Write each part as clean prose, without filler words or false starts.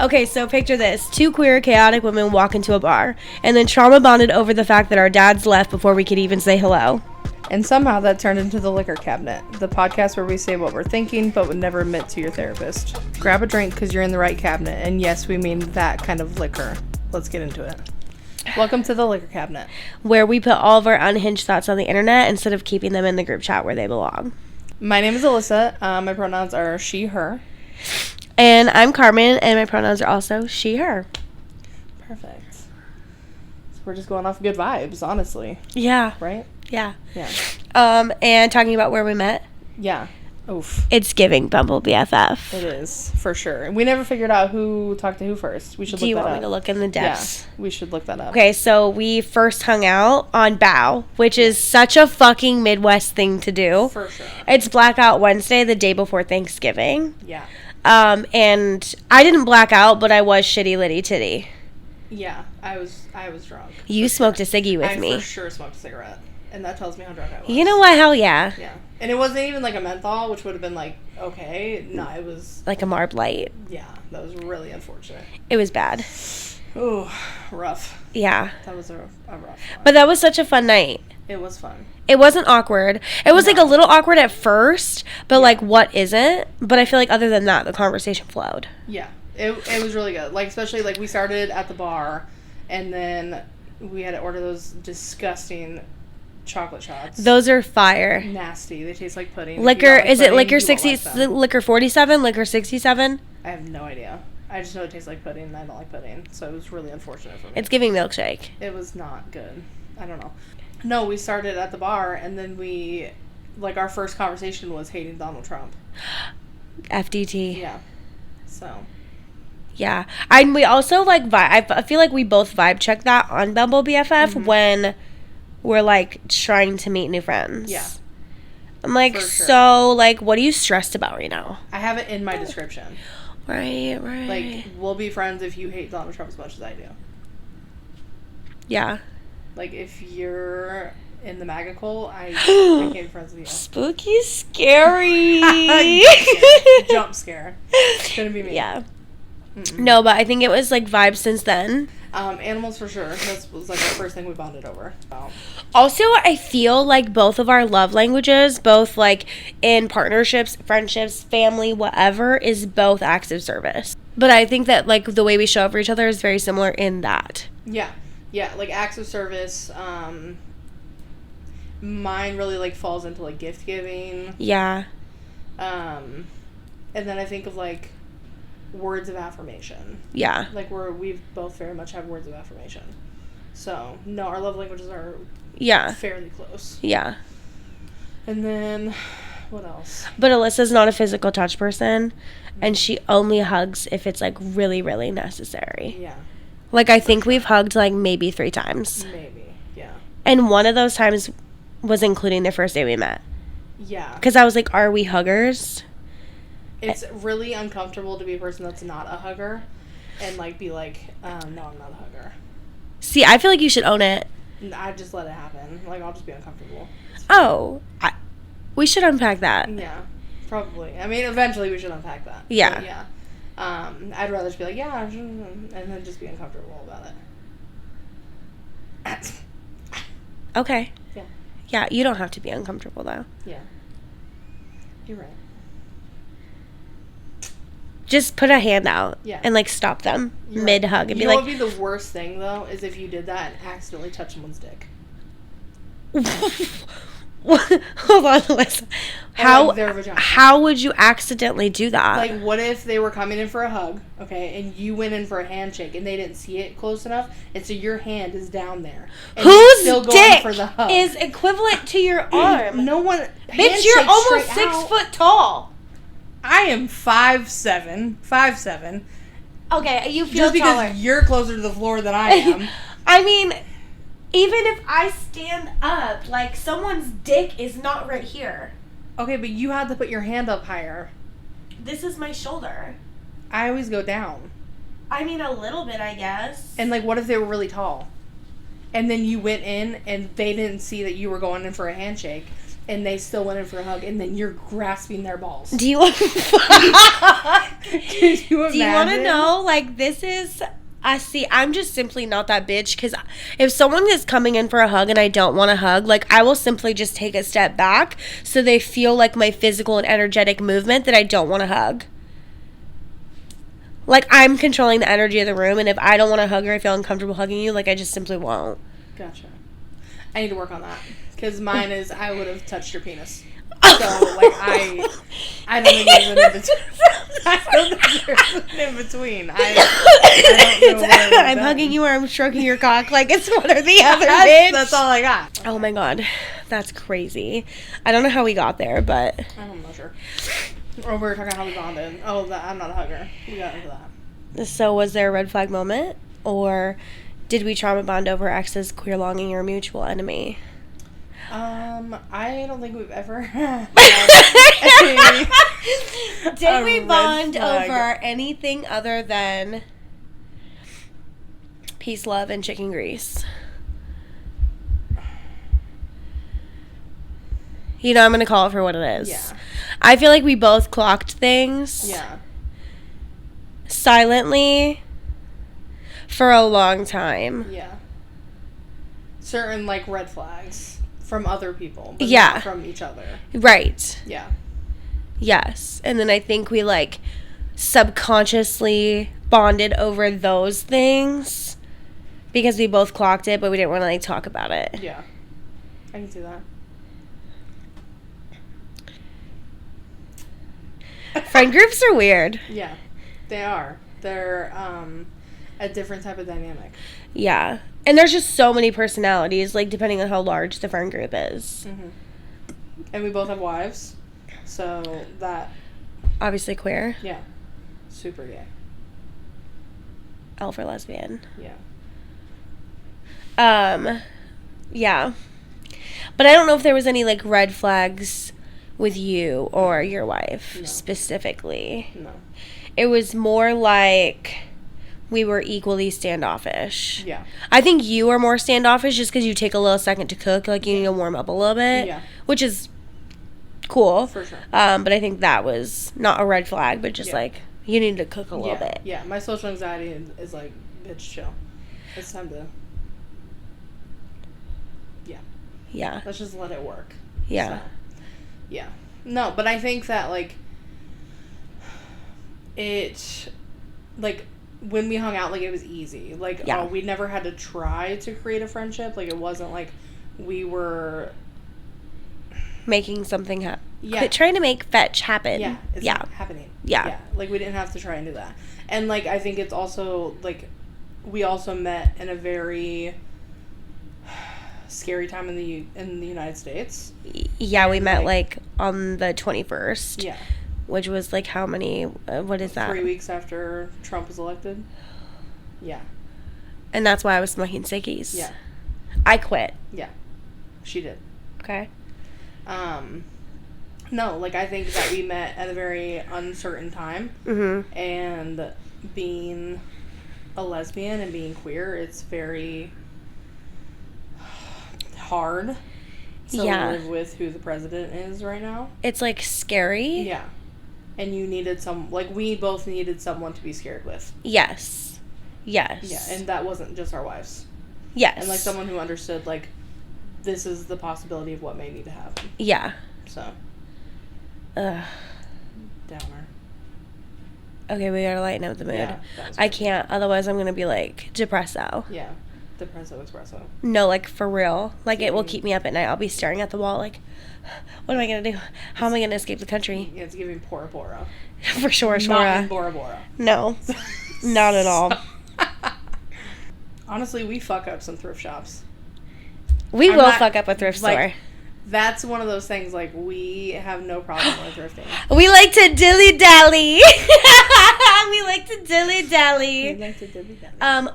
Okay, so picture this. 2 queer, chaotic women walk into a bar and then trauma bonded over the fact that our dads left before we could even say hello. And somehow that turned into the Liquor Cabinet, the podcast where we say what we're thinking but would never admit to your therapist. Grab a drink because you're in the right cabinet, and yes, we mean that kind of liquor. Let's get into it. Welcome to the Liquor Cabinet, where we put all of our unhinged thoughts on the internet instead of keeping them in the group chat where they belong. My name is Alyssa. My pronouns are she, her. And I'm Carmen, and my pronouns are also she, her. Perfect. So we're just going off good vibes, honestly. Yeah. Right? Yeah. Yeah. And talking about where we met. Yeah. Oof. It's giving Bumble BFF. It is, for sure. We never figured out who talked to who first. We should Do look you that want up. me to look in the depths? Yeah, we should look that up. Okay, so we first hung out on Bow, which is such a fucking Midwest thing to do. For sure. It's Blackout Wednesday, the day before Thanksgiving. Yeah. And I didn't black out, but I was shitty litty titty. Yeah, I was drunk. You smoked a ciggy with me. I for sure smoked a cigarette, and that tells me how drunk I was. You know what? Hell yeah. Yeah. And it wasn't even like a menthol, which would have been like, okay. No, it was... like a Marb Light. Yeah, that was really unfortunate. It was bad. Ooh, rough. Yeah. That was a rough one. But that was such a fun night. It was fun. It wasn't awkward. It was like a little awkward at first, but like what isn't? But I feel like other than that, the conversation flowed. Yeah. It was really good. Like, especially like we started at the bar, and then we had to order those disgusting chocolate shots. Those are fire. Nasty. They taste like pudding. Liquor, is it liquor you won't 60, like them. liquor 47, liquor 67? I have no idea. I just know it tastes like pudding, and I don't like pudding, so it was really unfortunate for me. It's giving milkshake. It was not good. I don't know. No, we started at the bar, and then we, like, our first conversation was hating Donald Trump. FDT. Yeah. So. Yeah. And we also, like, I feel like we both vibe check that on Bumble BFF when we're, like, trying to meet new friends. Yeah. I'm like, For sure. So, like, what are you stressed about right now? I have it in my description. Right. Like, we'll be friends if you hate Donald Trump as much as I do. Yeah. Like, if you're in the MAGA cult, I can't be friends with you. Spooky, scary. Jump scare. It's gonna be me. Yeah. Mm-mm. No, but I think it was, like, vibes since then. Animals for sure. That was, like, the first thing we bonded over. So. Also, I feel like both of our love languages, both, like, in partnerships, friendships, family, whatever, is both acts of service. But I think that, like, the way we show up for each other is very similar in that. Yeah. Yeah, like, acts of service. Mine really, like, falls into, like, gift giving. Yeah. And then I think of, like, words of affirmation. Yeah. Like, we both very much have words of affirmation. So, no, our love languages are fairly close. Yeah. And then, what else? But Alyssa's not a physical touch person, and she only hugs if it's, like, really, really necessary. Yeah. Like, I think we've hugged, like, maybe 3 times. Maybe, yeah. And one of those times was including the first day we met. Yeah. Because I was like, are we huggers? It's really uncomfortable to be a person that's not a hugger and, like, be like, no, I'm not a hugger. See, I feel like you should own it. I just let it happen. Like, I'll just be uncomfortable. Oh, we should unpack that. Yeah, probably. I mean, eventually we should unpack that. Yeah. But yeah. I'd rather just be like, yeah, and then just be uncomfortable about it. Okay. Yeah. Yeah, you don't have to be uncomfortable, though. Yeah. You're right. Just put a hand out and, like, stop them mid-hug and be like... You know what would be the worst thing, though, is if you did that and accidentally touched someone's dick. Hold on, Alyssa. How would you accidentally do that? Like, what if they were coming in for a hug, okay, and you went in for a handshake and they didn't see it close enough, and so your hand is down there. And whose still going dick for the hug. is equivalent to your arm? No one... Bitch, you're almost 6 foot tall. I am 5'7". 5'7". Okay, you feel just because taller. you're closer to the floor than I am. I mean, even if I stand up, like, someone's dick is not right here. Okay, but you had to put your hand up higher. This is my shoulder. I always go down. I mean, a little bit, I guess. And, like, what if they were really tall? And then you went in and they didn't see that you were going in for a handshake. and they still went in for a hug, and then you're grasping their balls. Do you Could you imagine? Do you want to know, like, this is... I'm just simply not that bitch, because if someone is coming in for a hug and I don't want to hug, like, I will simply just take a step back so they feel like my physical and energetic movement that I don't want to hug. Like, I'm controlling the energy of the room, and if I don't want to hug or I feel uncomfortable hugging you, like, I just simply won't. Gotcha. I need to work on that, because mine is, I would have touched your penis. So, like, I don't think there's an in-between. I don't think there's an in-between. I don't know what I'm hugging you or I'm stroking your cock. Like, it's one or the other, bitch. That's all I got. Oh, my God. That's crazy. I don't know how we got there, but... I'm not sure. Or we were talking how we bonded. Oh, I'm not a hugger. We got into that. So, was there a red flag moment? Or did we trauma bond over ex's queer longing or mutual enemy? I don't think we've ever Did we bond over anything other than peace, love, and chicken grease? You know, I'm going to call it for what it is. Yeah. I feel like we both clocked things. Yeah. Silently for a long time. Yeah. Certain, like, red flags from other people, but yeah. not from each other. Right. Yeah. Yes. And then I think we, like, subconsciously bonded over those things because we both clocked it, but we didn't want to, like, talk about it. Yeah. I can see that. Friend groups are weird. Yeah. They are. They're, a different type of dynamic. Yeah. And there's just so many personalities, like, depending on how large the friend group is. Mm-hmm. And we both have wives, so that... Obviously queer. Yeah. Super gay. L for lesbian. Yeah. Yeah. But I don't know if there was any, like, red flags with you or your wife, specifically. No. It was more like... we were equally standoffish. Yeah. I think you are more standoffish just because you take a little second to cook. Like, you need to warm up a little bit. Yeah. Which is cool. For sure. But I think that was not a red flag, but just, like, you need to cook a little bit. Yeah. My social anxiety is like, bitch, chill. It's time to... Yeah. Yeah. Let's just let it work. Yeah. So, yeah. No, but I think that, like, it... Like... when we hung out, like, it was easy. Like, we never had to try to create a friendship. Like, it wasn't like we were... making something happen. Yeah. Trying to make fetch happen. Yeah. It's not happening. Yeah. Yeah. Like, we didn't have to try and do that. And, like, I think it's also, like, we also met in a very scary time in the United States. Yeah, we met, like, on the 21st. Yeah. Which was, like, how many... what is that? 3 weeks after Trump was elected. Yeah. And that's why I was smoking ciggies. Yeah. I quit. Yeah. She did. Okay. No, like, I think that we met at a very uncertain time. Mm-hmm. And being a lesbian and being queer, it's very hard to live with who the president is right now. It's, like, scary. Yeah. And you needed we both needed someone to be scared with. Yes. Yes. Yeah, and that wasn't just our wives. Yes. And, like, someone who understood, like, this is the possibility of what may need to happen. Yeah. So. Ugh. Downer. Okay, we gotta lighten up the mood. Yeah, I can't, otherwise I'm gonna be, like, depresso. Yeah. Depresso espresso. No, like, for real. Like, it will keep me up at night. I'll be staring at the wall, like, what am I gonna do? How am I gonna escape the country? Yeah, it's giving Bora Bora. For sure, Not in Bora Bora. No. Not at all. Honestly, we fuck up some thrift shops. We will fuck up a thrift store. That's one of those things, like, we have no problem with thrifting. We like to dilly-dally. We like to dilly-dally.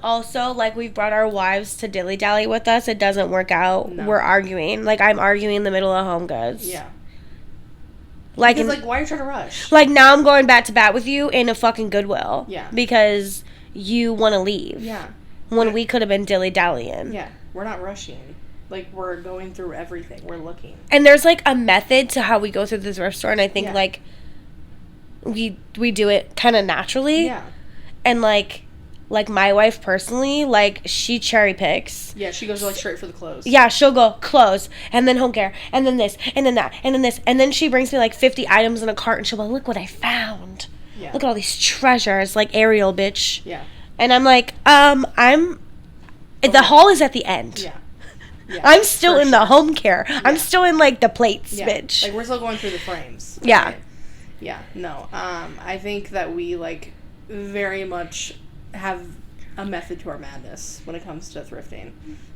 Also, like, we've brought our wives to dilly-dally with us. It doesn't work out. No. We're arguing. Like, I'm arguing in the middle of Home Goods. Yeah. Like, because, like, why are you trying to rush? Like, now I'm going bat to bat with you in a fucking Goodwill. Yeah. Because you want to leave. Yeah. When we could have been dilly-dallying. Yeah. We're not rushing. Like, we're going through everything. We're looking. And there's, like, a method to how we go through the thrift store, and I think, like, we do it kind of naturally. Yeah. And, like, my wife personally, like, she cherry picks. Yeah, she goes, like, straight for the clothes. Yeah, she'll go clothes, and then home care, and then this, and then that, and then this. And then she brings me, like, 50 items in a cart, and she'll go, look what I found. Yeah. Look at all these treasures, like Ariel, bitch. Yeah. And I'm like, the haul is at the end. Yeah. Yeah, I'm still in the home care. Yeah. I'm still in, like, the plates, bitch. Like, we're still going through the frames. Yeah. Right? Yeah, no. I think that we, like, very much have a method to our madness when it comes to thrifting.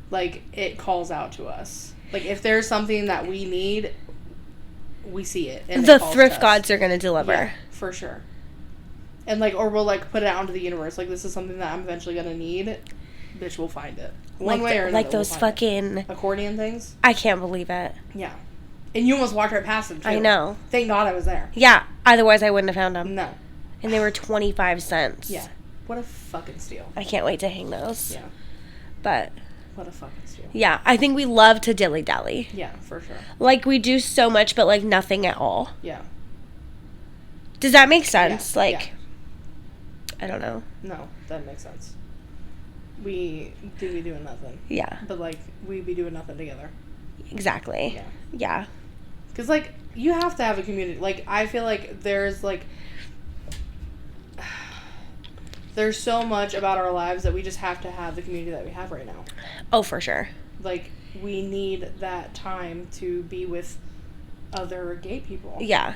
Like, it calls out to us. Like, if there's something that we need, we see it. And the thrift gods are going to deliver. Yeah, for sure. And, like, or we'll, like, put it out into the universe. Like, this is something that I'm eventually going to need. Bitch, we'll find it. One way or another. Like those fucking accordion things. I can't believe it. Yeah. And you almost walked right past them, too. I know. Thank God I was there. Yeah. Otherwise, I wouldn't have found them. No. And they were 25 cents. Yeah. What a fucking steal. I can't wait to hang those. Yeah. But. What a fucking steal. Yeah. I think we love to dilly-dally. Yeah, for sure. Like, we do so much, but, like, nothing at all. Yeah. Does that make sense? Yeah. Like, yeah. I don't know. No, that makes sense. We do be doing nothing. Yeah. But, like, we be doing nothing together. Exactly. Yeah. Yeah. Because, like, you have to have a community. Like, I feel like there's, like, there's so much about our lives that we just have to have the community that we have right now. Oh, for sure. Like, we need that time to be with other gay people. Yeah.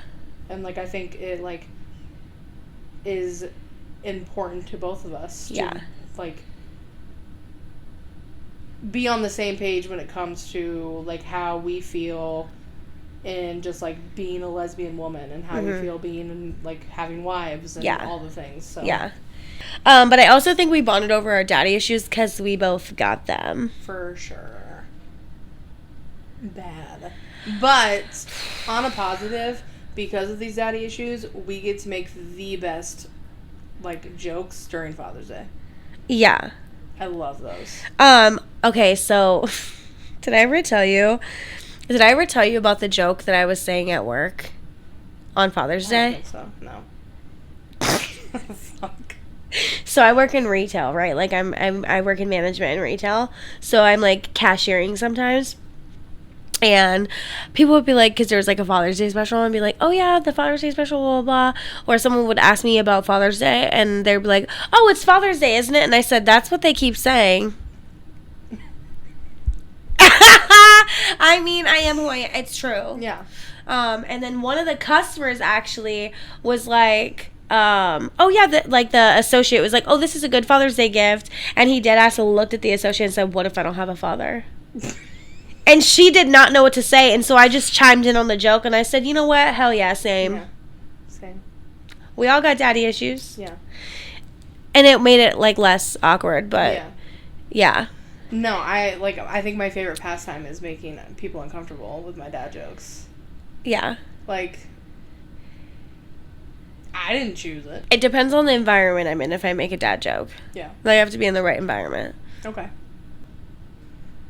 And, like, I think it, like, is important to both of us to, like, be on the same page when it comes to, like, how we feel in just, like, being a lesbian woman and how we feel being, like, having wives and all the things. So. Yeah. But I also think we bonded over our daddy issues because we both got them. For sure. Bad. But, on a positive, because of these daddy issues, we get to make the best, like, jokes during Father's Day. Yeah. I love those. Okay, so did I ever tell you about the joke that I was saying at work on Father's Day? I don't think so. No. Fuck. So I work in retail, right? Like I work in management and retail. So I'm like cashiering sometimes. And people would be like, because there was like a Father's Day special, and be like, oh yeah, the Father's Day special, blah, blah, blah. Or someone would ask me about Father's Day, and they'd be like, oh, it's Father's Day, isn't it? And I said, that's what they keep saying. I mean, I am who I am. It's true. Yeah. And then one of the customers actually was like, oh yeah, the associate was like, oh, this is a good Father's Day gift. And he dead ass looked at the associate and said, what if I don't have a father? And she did not know what to say, and so I just chimed in on the joke, and I said, you know what? Hell yeah, same. Yeah. Same. We all got daddy issues. Yeah. And it made it, like, less awkward, but, yeah. No, I think my favorite pastime is making people uncomfortable with my dad jokes. Yeah. Like, I didn't choose it. It depends on the environment I'm in if I make a dad joke. Yeah. I have to be in the right environment. Okay.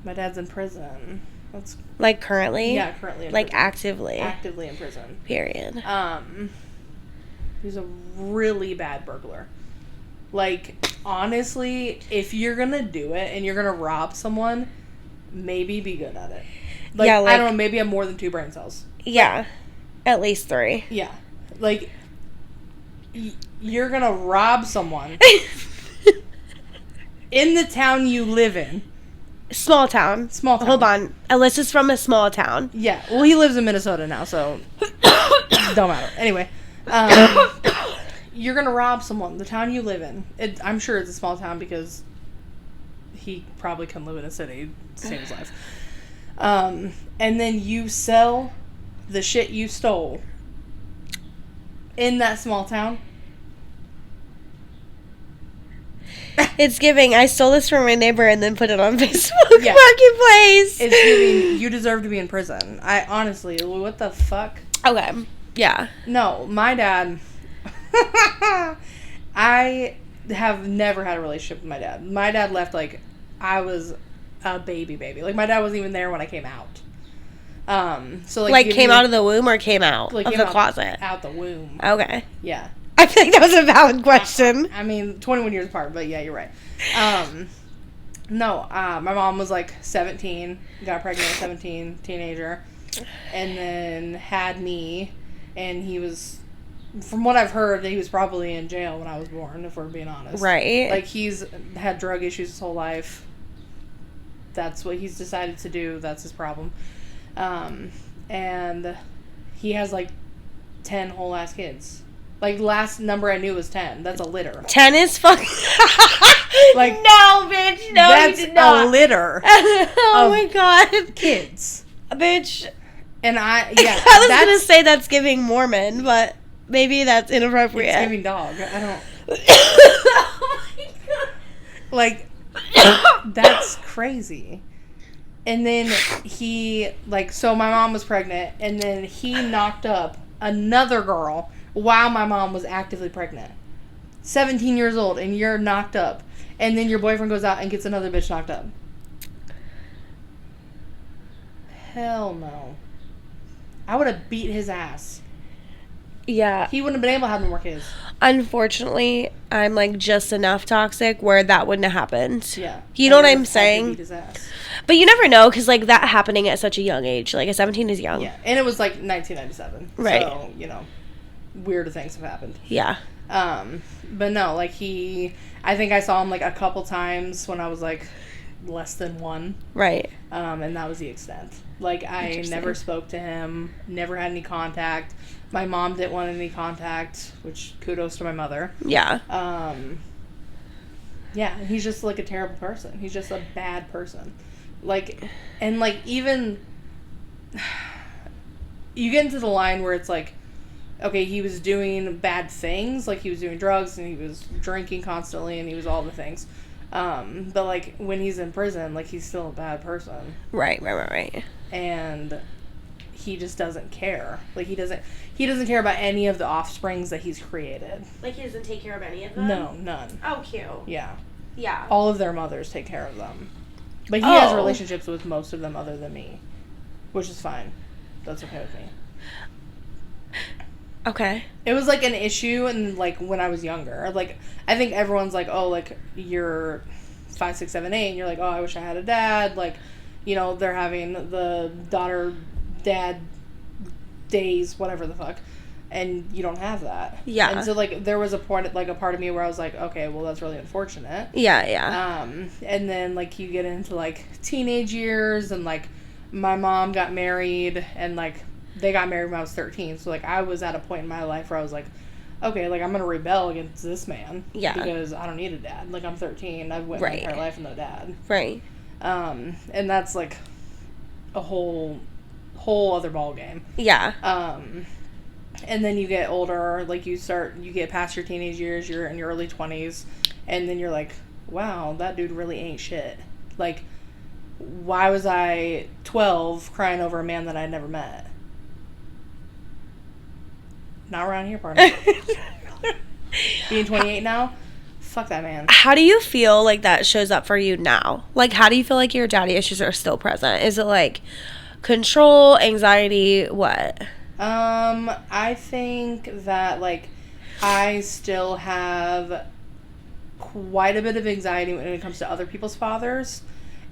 My dad's in prison. That's like currently? Yeah, currently in like prison. actively. Actively in prison. Period. He's a really bad burglar. Like, honestly, if you're gonna do it and you're gonna rob someone, maybe be good at it. Like, yeah, like, I don't know, maybe have more than 2 brain cells. Yeah. At least 3. Yeah. Like, you're gonna rob someone in the town you live in. Small town. Small town. Hold on. Alyssa's from a small town. Yeah. Well, he lives in Minnesota now, so don't matter. Anyway, you're going to rob someone. The town you live in. I'm sure it's a small town because he probably couldn't live in a city to save his life. And then you sell the shit you stole in that small town. It's giving, I stole this from my neighbor and then put it on Facebook Yeah. Marketplace. It's giving, you deserve to be in prison. I honestly, what the fuck? Okay. Yeah. No, my dad, I have never had a relationship with my dad. My dad left, like, I was a baby. Like, my dad wasn't even there when I came out. So, like came out of the womb or came out like, of came the closet? Out the womb. Okay. Yeah. I feel like that was a valid question. I mean, 21 years apart, but yeah, you're right. No, my mom was like 17, got pregnant at 17, teenager, and then had me, and he was, from what I've heard, he was probably in jail when I was born, if we're being honest. Right. Like, he's had drug issues his whole life. That's what he's decided to do. That's his problem. And he has like 10 whole ass kids. Like, last number I knew was 10. That's a litter. 10 is fucking... like, no, bitch. No, that's you did not. a litter. Oh my god. Kids. Bitch. And I was going to say that's giving Mormon, but maybe that's inappropriate. It's giving dog. I don't... Oh my god. Like, that's crazy. And then he, like, so my mom was pregnant, and then he knocked up another girl while my mom was actively pregnant. 17 years old, and you're knocked up. And then your boyfriend goes out and gets another bitch knocked up. Hell no. I would have beat his ass. Yeah. He wouldn't have been able to have more kids. Unfortunately, I'm like just enough toxic where that wouldn't have happened. Yeah. You know what I'm saying? Beat his ass. But you never know, because like that happening at such a young age, like at 17 is young. Yeah, and it was like 1997. Right. So, you know, weirder things have happened. Yeah. But no, like I think I saw him like a couple times when I was like less than 1. Right. And that was the extent. Like, I never spoke to him, never had any contact. My mom didn't want any contact, which kudos to my mother. Yeah. Yeah, and he's just like a terrible person. He's just a bad person. Like, and like even you get into the line where it's like, okay, he was doing bad things, like he was doing drugs and he was drinking constantly and he was all the things. But like when he's in prison, like he's still a bad person. Right. And he just doesn't care. Like he doesn't care about any of the offsprings that he's created. Like he doesn't take care of any of them? No, none. Oh, cute. Yeah. Yeah. All of their mothers take care of them. But he has relationships with most of them other than me. Which is fine. That's okay with me. Okay. It was like an issue and like when I was younger. Like I think everyone's like, oh, like you're 5, 6, 7, 8 and you're like, oh, I wish I had a dad. Like, you know, they're having the daughter-dad days, whatever the fuck. And you don't have that. Yeah. And so, like, there was a part of me where I was like, okay, well, that's really unfortunate. Yeah. And then, like, you get into, like, teenage years, and, like, my mom got married, and, like, they got married when I was 13. So, like, I was at a point in my life where I was like, okay, like, I'm going to rebel against this man. Yeah. Because I don't need a dad. Like, I'm 13. I've went my entire life with no dad. Right. And that's, like, a whole other ball game. Yeah. And then you get older, like you get past your teenage years, you're in your early 20s, and then you're like, wow, that dude really ain't shit. Like, why was I 12 crying over a man that I'd never met? Not around here, partner. Being 28 now? Fuck that man. How do you feel like that shows up for you now? Like, how do you feel like your daddy issues are still present? Is it like control, anxiety, what? I think that, like, I still have quite a bit of anxiety when it comes to other people's fathers,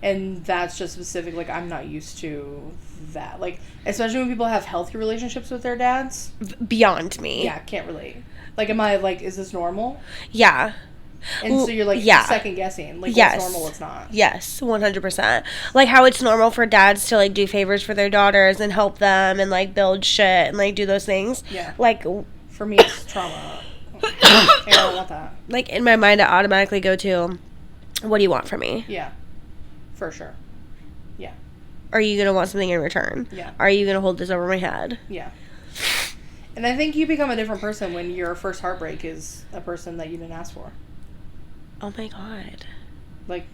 and that's just specific, like, I'm not used to that. Like, especially when people have healthy relationships with their dads. Beyond me. Yeah, can't relate. Like, am I, like, is this normal? Yeah. And so you're, like, second guessing. Like, yes. What's normal, what's not. Yes, 100%. Like, how it's normal for dads to, like, do favors for their daughters and help them and, like, build shit and, like, do those things. Yeah. Like, for me, it's trauma. I don't want that. Like, in my mind, I automatically go to, what do you want from me? Yeah. For sure. Yeah. Are you going to want something in return? Yeah. Are you going to hold this over my head? Yeah. And I think you become a different person when your first heartbreak is a person that you didn't ask for. Oh my god. Like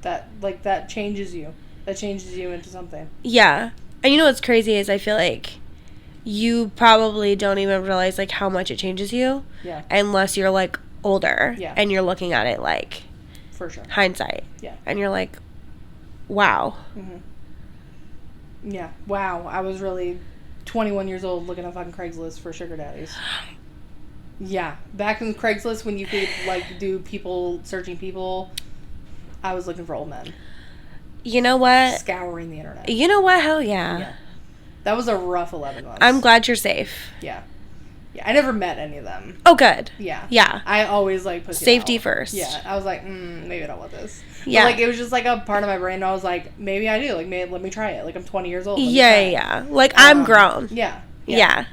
that changes you. That changes you into something. Yeah. And you know what's crazy is I feel like you probably don't even realize, like, how much it changes you. Yeah. Unless you're, like, older. Yeah. And you're looking at it, like, for sure. hindsight. Yeah. And you're like, Wow. Yeah. Wow. I was really 21 years old looking at fucking Craigslist for sugar daddies. Yeah. Back in Craigslist when you could, like, do people, searching people, I was looking for old men. You know what? Scouring the internet. You know what? Hell yeah. Yeah. That was a rough 11 months. I'm glad you're safe. Yeah. Yeah. I never met any of them. Oh, good. Yeah. Yeah. I always, like, pussy Safety out. first. Yeah. I was like, maybe I don't want this. Yeah. But, like, it was just, like, a part of my brain. I was like, maybe I do. Like, maybe, let me try it. Like, I'm 20 years old. Yeah. Like, I'm grown. Yeah. Yeah.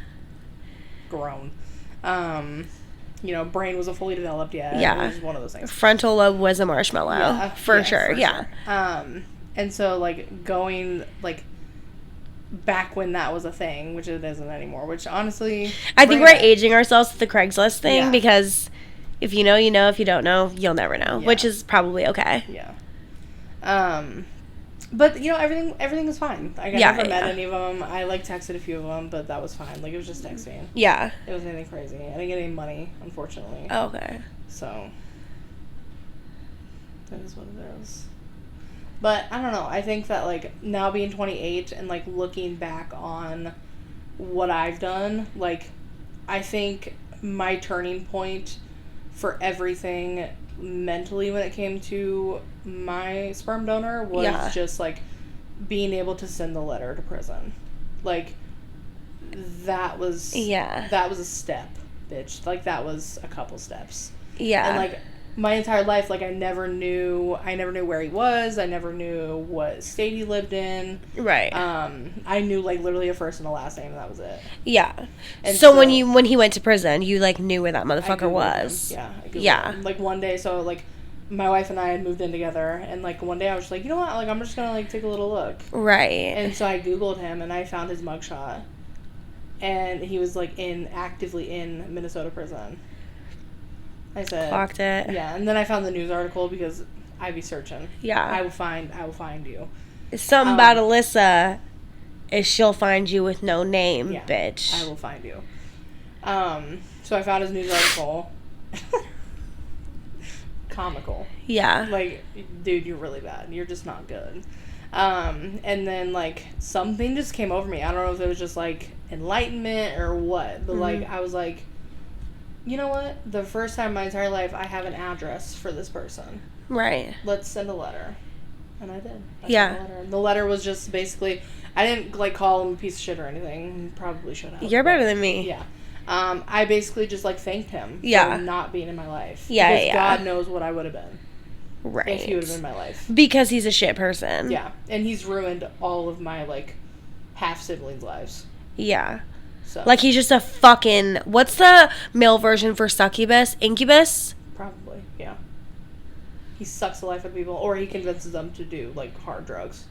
Grown. You know, brain wasn't fully developed yet. Yeah. It was one of those things. Frontal lobe was a marshmallow. Yeah, For sure. Yeah. And so, like, going, like, back when that was a thing, which it isn't anymore, which honestly... I think we're aging ourselves with the Craigslist thing because if you know, you know. If you don't know, you'll never know, which is probably okay. Yeah. But, you know, everything was fine. Like, I never met any of them. I, like, texted a few of them, but that was fine. Like, it was just texting. Yeah. It wasn't anything crazy. I didn't get any money, unfortunately. Oh, okay. So, that is what it is. But, I don't know. I think that, like, now being 28 and, like, looking back on what I've done, like, I think my turning point for everything mentally when it came to my sperm donor was just, like, being able to send the letter to prison. Like, that was... Yeah. That was a step, bitch. Like, that was a couple steps. Yeah. And, like... my entire life, like, I never knew where he was. I never knew what state he lived in. Right. I knew, like, literally a first and a last name, and that was it. Yeah. And so when he went to prison, you, like, knew where that motherfucker was. Him. Yeah. Yeah. Him. Like, one day, so, like, my wife and I had moved in together, and, like, one day I was just like, you know what? Like, I'm just gonna, like, take a little look. Right. And so I Googled him, and I found his mugshot. And he was, like, actively in Minnesota prison. I said, clocked it. Yeah, and then I found the news article because I'd be searching. Yeah. I will find you. Something about Alyssa is she'll find you with no name, bitch. I will find you. So I found his news article. Comical. Yeah. Like, dude, you're really bad. You're just not good. And then, like, something just came over me. I don't know if it was just, like, enlightenment or what, but, like, I was like, you know what? The first time in my entire life I have an address for this person. Right. Let's send a letter. And I did. I sent a letter. The letter was just basically... I didn't, like, call him a piece of shit or anything. Probably should have. You're better than me. Yeah. I basically just, like, thanked him for not being in my life. Yeah, because God knows what I would have been. Right. If he would have been in my life. Because he's a shit person. Yeah. And he's ruined all of my, like, half-siblings' lives. Yeah. So. Like, he's just a fucking... What's the male version for succubus? Incubus? Probably, yeah. He sucks the life out of people, or he convinces them to do, like, hard drugs.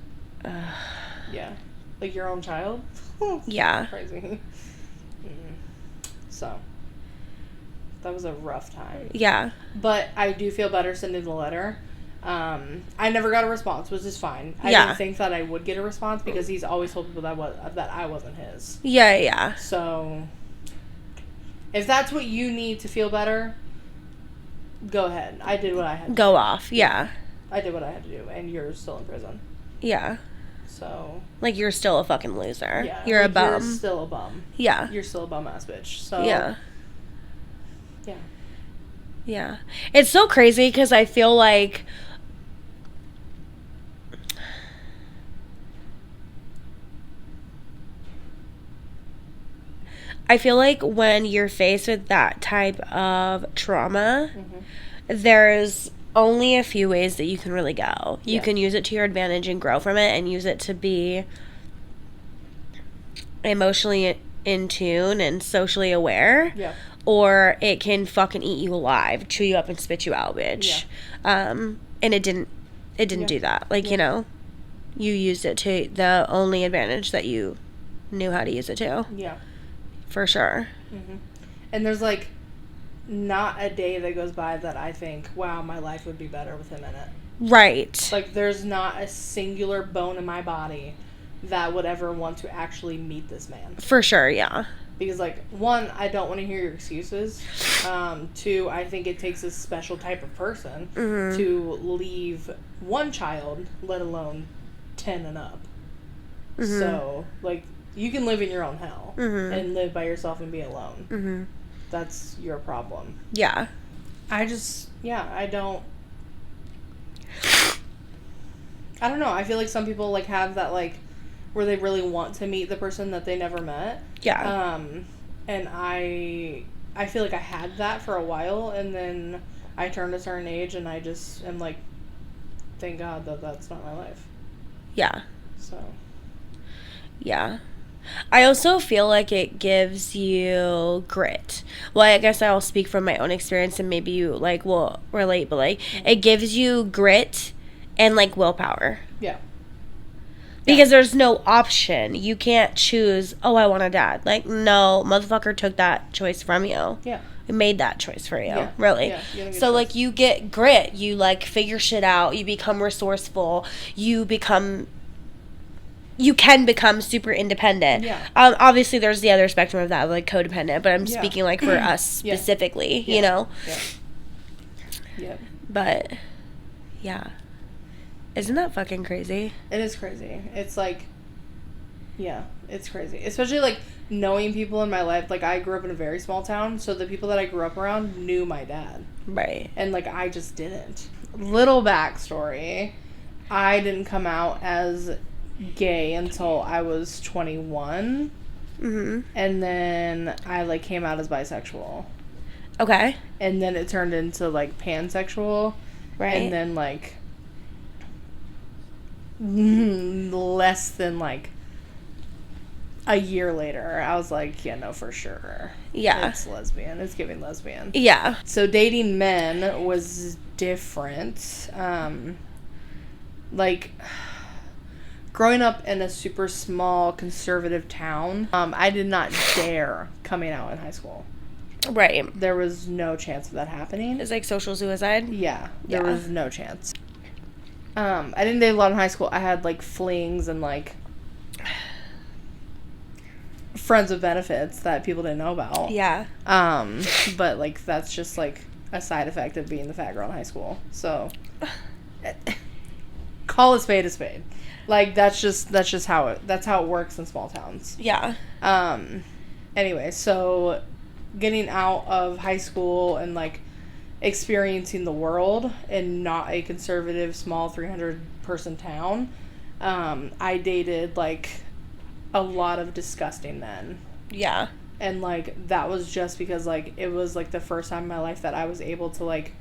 Yeah. Like, your own child? Yeah. Crazy. So, that was a rough time. Yeah. But I do feel better sending the letter. I never got a response, which is fine. I didn't think that I would get a response because he's always told people that I wasn't his. Yeah. So, if that's what you need to feel better, go ahead. I did what I had to do. Go off, yeah. I did what I had to do, and you're still in prison. Yeah. So. Like, you're still a fucking loser. Yeah. You're a bum. You're still a bum. Yeah. You're still a bum-ass bitch. So. Yeah. Yeah. Yeah. It's so crazy because I feel like... I feel like when you're faced with that type of trauma, there's only a few ways that you can really go. You can use it to your advantage and grow from it and use it to be emotionally in tune and socially aware. Yeah. Or it can fucking eat you alive, chew you up and spit you out, bitch. Yeah. And it didn't do that. Like, you know, you used it to the only advantage that you knew how to use it to. Yeah. For sure. And there's, like, not a day that goes by that I think, wow, my life would be better with him in it. Right. Like, there's not a singular bone in my body that would ever want to actually meet this man. For sure, yeah. Because, like, one, I don't want to hear your excuses. Two, I think it takes a special type of person to leave one child, let alone 10 and up. Mm-hmm. So, like, you can live in your own hell Mm-hmm. and live by yourself and be alone. Mm-hmm. That's your problem. Yeah. I don't know. I feel like some people, like, have that, like, where they really want to meet the person that they never met. Yeah. And I feel like I had that for a while, and then I turned a certain age, and I just am like, thank God that that's not my life. Yeah. So. Yeah. I also feel like it gives you grit. Well, I guess I'll speak from my own experience, and maybe you, like, will relate, but, like, it gives you grit and, like, willpower. Yeah. Because there's no option. You can't choose, oh, I want a dad. Like, no, motherfucker took that choice from you. Yeah. It made that choice for you. Yeah. Really. Yeah, you So, like, you get grit. You, like, figure shit out. You become resourceful. You can become super independent. Yeah. Obviously, there's the other spectrum of that, like, codependent. But I'm speaking, like, for us specifically, you know? Yeah. Yeah. But, yeah. Isn't that fucking crazy? It is crazy. It's like, yeah, it's crazy. Especially, like, knowing people in my life. Like, I grew up in a very small town, so the people that I grew up around knew my dad. Right. And, like, I just didn't. Little backstory. I didn't come out as gay until I was 21. Mm-hmm. And then I, like, came out as bisexual. Okay. And then it turned into, like, pansexual. Right. And then, like, less than, like, a year later, I was like, yeah, no, for sure. Yeah. It's lesbian. It's giving lesbian. Yeah. So dating men was different. Like, growing up in a super small conservative town, I did not dare coming out in high school. Right. There was no chance of that happening. It's like social suicide? Yeah. There was no chance. I didn't date a lot in high school. I had, like, flings and, like, friends with benefits that people didn't know about. Yeah. But, like, that's just, like, a side effect of being the fat girl in high school. So, call a spade a spade. Like, that's just how it works in small towns. Yeah. Anyway, so getting out of high school and, like, experiencing the world in not a conservative small 300 person town, I dated, like, a lot of disgusting men. Yeah. And, like, that was just because, like, it was, like, the first time in my life that I was able to, like,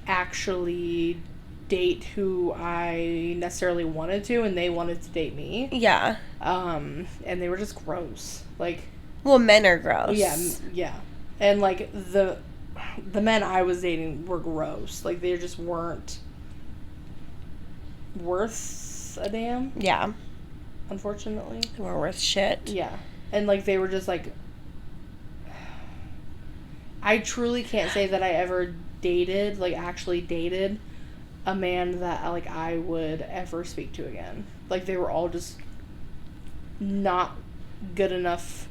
actually date who I necessarily wanted to, and they wanted to date me. Yeah. And they were just gross. Like, well, men are gross. Yeah. And, like, the men I was dating were gross. Like, they just weren't worth a damn. Yeah. Unfortunately. They weren't worth shit. Yeah. And, like, they were just, like, I truly can't say that I ever dated, like, actually dated a man that, like, I would ever speak to again. Like, they were all just not good enough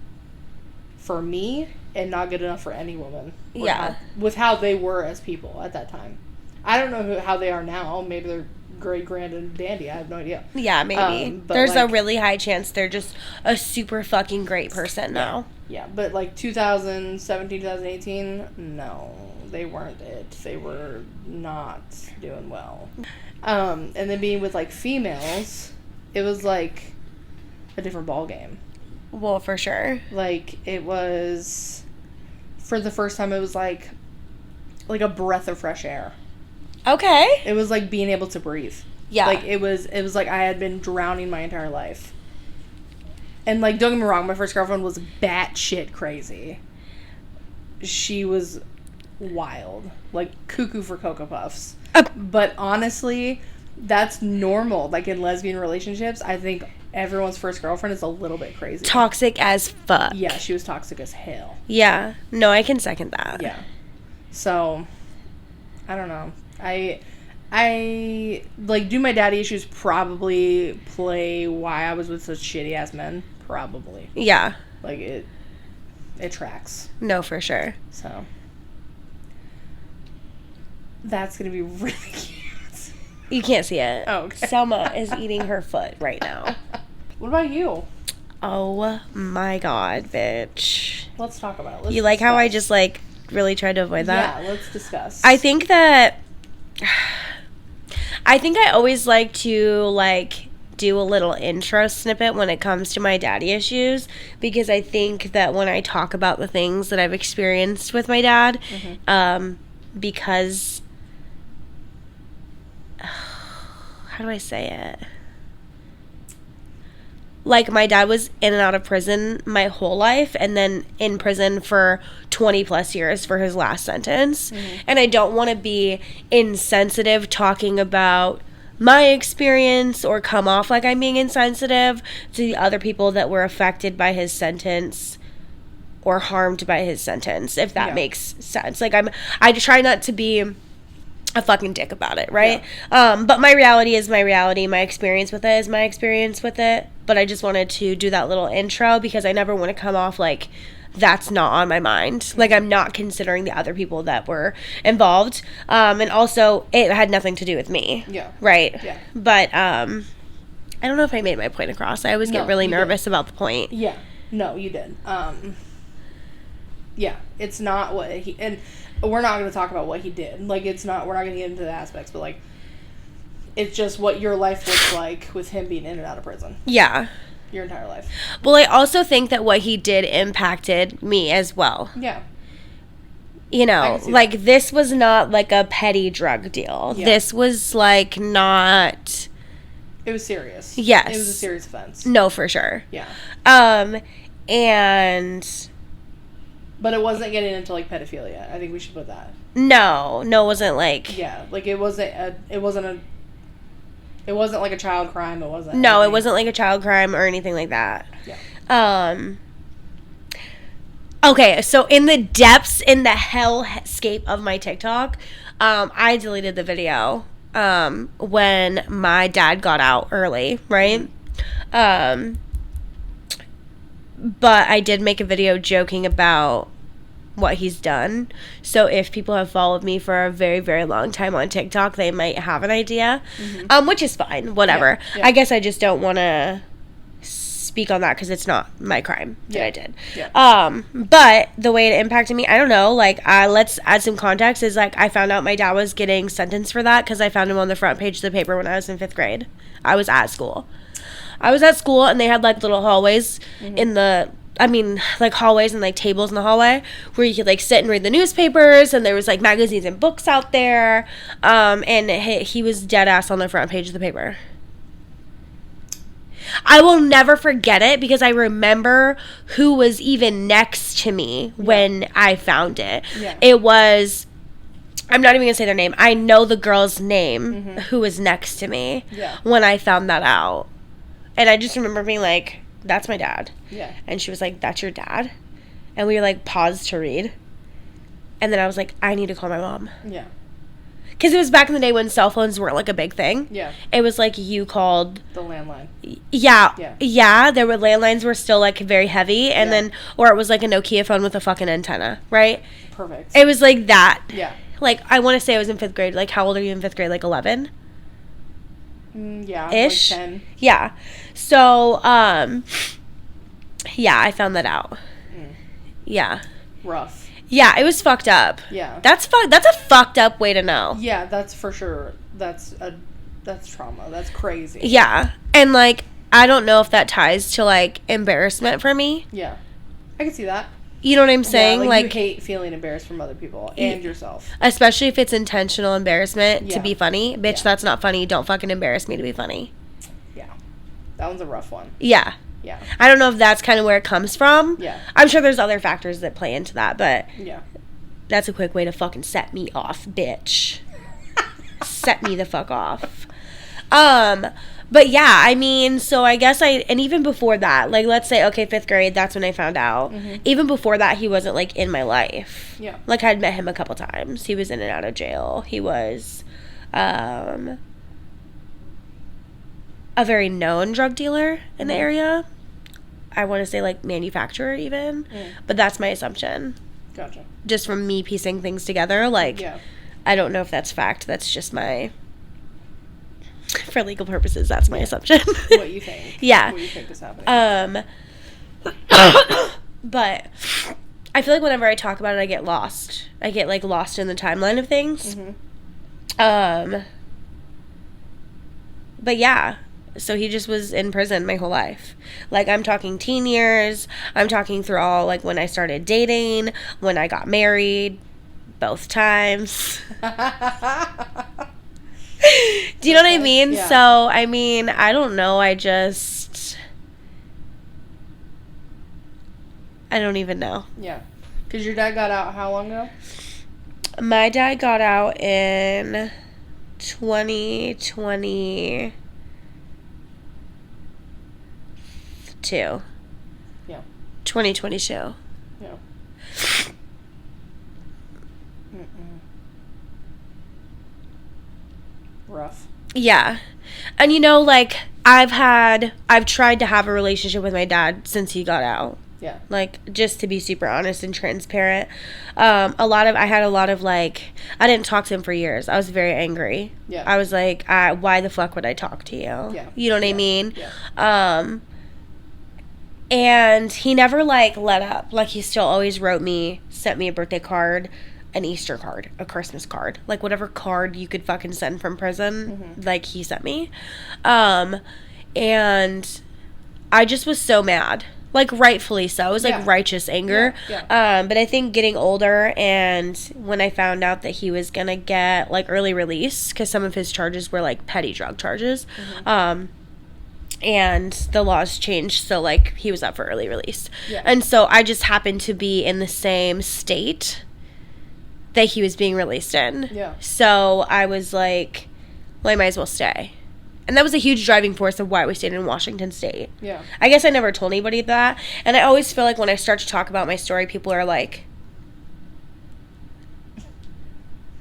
for me and not good enough for any woman. Yeah. With how they were as people at that time. I don't know how they are now. Maybe they're great, grand, and dandy. I have no idea. Yeah, maybe. But there's like, a really high chance they're just a super fucking great person now. Yeah, but like 2017, 2018, no, they weren't it. They were not doing well. And then being with like females, it was like a different ball game. Well, for sure. Like, it was, for the first time, it was like a breath of fresh air. Okay. It was like being able to breathe. Yeah. Like, it was like I had been drowning my entire life. And, like, don't get me wrong, my first girlfriend was batshit crazy. She was wild. Like, cuckoo for Cocoa Puffs. But honestly, that's normal. Like, in lesbian relationships, I think everyone's first girlfriend is a little bit crazy. Toxic as fuck. Yeah, she was toxic as hell. Yeah. No, I can second that. Yeah. So, I don't know. I like, do my daddy issues probably play why I was with such shitty ass men? Probably. Yeah. Like, it tracks. No, for sure. So, that's gonna be really cute. You can't see it. Oh, okay. Selma is eating her foot right now. What about you? Oh my god, bitch. Let's talk about it. Let's You like discuss. how I just, like, really tried to avoid that? Yeah, let's discuss. I think that... I think I always like to, like, do a little intro snippet when it comes to my daddy issues, because I think that when I talk about the things that I've experienced with my dad, because... How do I say it? Like, my dad was in and out of prison my whole life, and then in prison for 20 plus years for his last sentence. And I don't want to be insensitive talking about my experience or come off like I'm being insensitive to the other people that were affected by his sentence or harmed by his sentence, if that makes sense. Like, I try not to be a fucking dick about it, right? But my reality is my reality. My experience with it is my experience with it. But I just wanted to do that little intro because I never want to come off like that's not on my mind. Like, I'm not considering the other people that were involved. And also, it had nothing to do with me. Yeah. Right? Yeah. But I don't know if I made my point across. I always get really nervous about the point. Yeah. No, you did. Yeah. It's not what he... And we're not going to talk about what he did. Like, it's not... We're not going to get into the aspects, but, like... It's just what your life looks like with him being in and out of prison. Yeah. Your entire life. Well, I also think that what he did impacted me as well. Yeah. You know, like, that. This was not, like, a petty drug deal. Yeah. This was, like, not... It was serious. Yes. It was a serious offense. No, for sure. Yeah. And... But it wasn't getting into, like, pedophilia. I think we should put that. No, it wasn't, like... Yeah, like, it wasn't like a child crime. It wasn't. No, anything. It wasn't like a child crime or anything like that. Yeah. Okay, so in the depths, in the hellscape of my TikTok, I deleted the video when my dad got out early, right? But I did make a video joking about what he's done. So if people have followed me for a very, very long time on TikTok, they might have an idea, which is fine, whatever. Yeah. I guess I just don't want to speak on that because it's not my crime that I did. Yeah. But the way it impacted me, I don't know, like, let's add some context, is like I found out my dad was getting sentenced for that because I found him on the front page of the paper when I was in 5th grade. I was at school and they had like little hallways in the... like hallways and like tables in the hallway where you could like sit and read the newspapers, and there was like magazines and books out there. And he was dead ass on the front page of the paper. I will never forget it because I remember who was even next to me when I found it. Yeah. It was... I'm not even going to say their name. I know the girl's name who was next to me when I found that out. And I just remember being like... That's my dad. Yeah. And she was like, that's your dad? And we were like, paused to read. And then I was like, I need to call my mom. Yeah. Because it was back in the day when cell phones weren't like a big thing. Yeah. It was like you called... The landline. Yeah. Yeah. Yeah. There were... Landlines were still like very heavy. And then... Or it was like a Nokia phone with a fucking antenna. Right? Perfect. It was like that. Yeah. Like, I want to say I was in 5th grade. Like, how old are you in 5th grade? Like 11? Yeah. Ish? Like 10. Yeah. So, yeah, I found that out. Yeah. Rough. Yeah, it was fucked up. Yeah. That's a fucked up way to know. Yeah, that's for sure. That's trauma. That's crazy. Yeah. And, like, I don't know if that ties to, like, embarrassment for me. Yeah. I can see that. You know what I'm saying? Yeah, like, you hate feeling embarrassed from other people and yourself. Especially if it's intentional embarrassment to be funny. Bitch, that's not funny. Don't fucking embarrass me to be funny. Yeah. That one's a rough one. Yeah. Yeah. I don't know if that's kind of where it comes from. Yeah. I'm sure there's other factors that play into that, but... Yeah. That's a quick way to fucking set me off, bitch. Set me the fuck off. But yeah, I mean, so I guess and even before that, like, let's say, okay, 5th grade, that's when I found out. Even before that, he wasn't, like, in my life. Yeah. Like, I'd met him a couple times. He was in and out of jail. He was, a very known drug dealer in the area. I want to say, like, manufacturer even. But that's my assumption. Gotcha. Just from me piecing things together, like, I don't know if that's fact. That's just my For legal purposes, that's my assumption. What you think. Yeah. What you think is happening. But I feel like whenever I talk about it, I get lost. I get, like, lost in the timeline of things. But yeah, so he just was in prison my whole life. Like, I'm talking teen years. I'm talking through all, like, when I started dating, when I got married, both times. Do you know what I mean? Yeah. So, I mean, I don't know. I don't even know. Yeah. Because your dad got out how long ago? My dad got out in 2022. Yeah. 2022. Yeah. Rough. Yeah. And you know, like, I've tried to have a relationship with my dad since he got out. Yeah. Like, just to be super honest and transparent. I had a lot of, like, I didn't talk to him for years. I was very angry. Yeah. I was like, why the fuck would I talk to you? Yeah. You know what I mean? Yeah. And he never, like, let up. Like, he still always sent me a birthday card, an Easter card, a Christmas card. Like, whatever card you could fucking send from prison, like, he sent me. And I just was so mad. Like, rightfully so. It was, like, righteous anger. Yeah. But I think getting older, and when I found out that he was gonna get, like, early release, because some of his charges were, like, petty drug charges, and the laws changed, so, like, he was up for early release. Yeah. And so I just happened to be in the same state that he was being released in. Yeah. So I was like, well, I might as well stay. And that was a huge driving force of why we stayed in Washington State. Yeah. I guess I never told anybody that. And I always feel like when I start to talk about my story, people are like,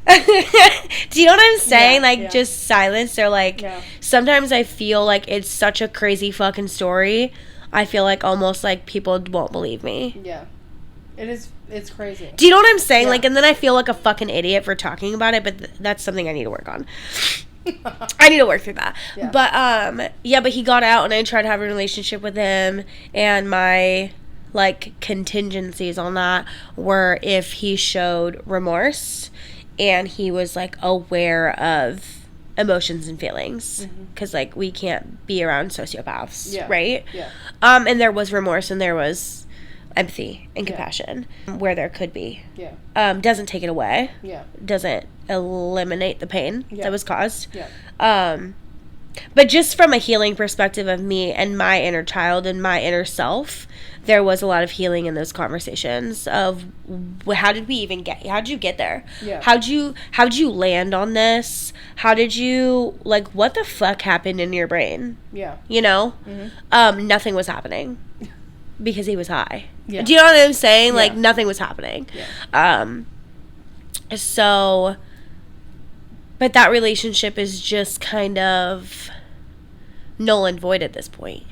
do you know what I'm saying? Yeah, like, just silence. They're like, sometimes I feel like it's such a crazy fucking story. I feel like almost like people won't believe me. Yeah. It's crazy. Do you know what I'm saying? Yeah. Like, and then I feel like a fucking idiot for talking about it, but that's something I need to work on. I need to work through that. Yeah. But he got out, and I tried to have a relationship with him, and my, like, contingencies on that were if he showed remorse and he was, like, aware of emotions and feelings, because, like, we can't be around sociopaths, right? Yeah. And there was remorse, and there was empathy and compassion where there could be. Yeah. Doesn't take it away. Yeah. Doesn't eliminate the pain that was caused. Yeah. But just from a healing perspective of me and my inner child and my inner self, there was a lot of healing in those conversations of how did you get there? Yeah. How'd you land on this? How did you, like, what the fuck happened in your brain? Yeah. You know? Nothing was happening because he was high. Yeah. Do you know what I'm saying? Like, Yeah. nothing was happening. Yeah. So, but that relationship is just kind of null and void at this point.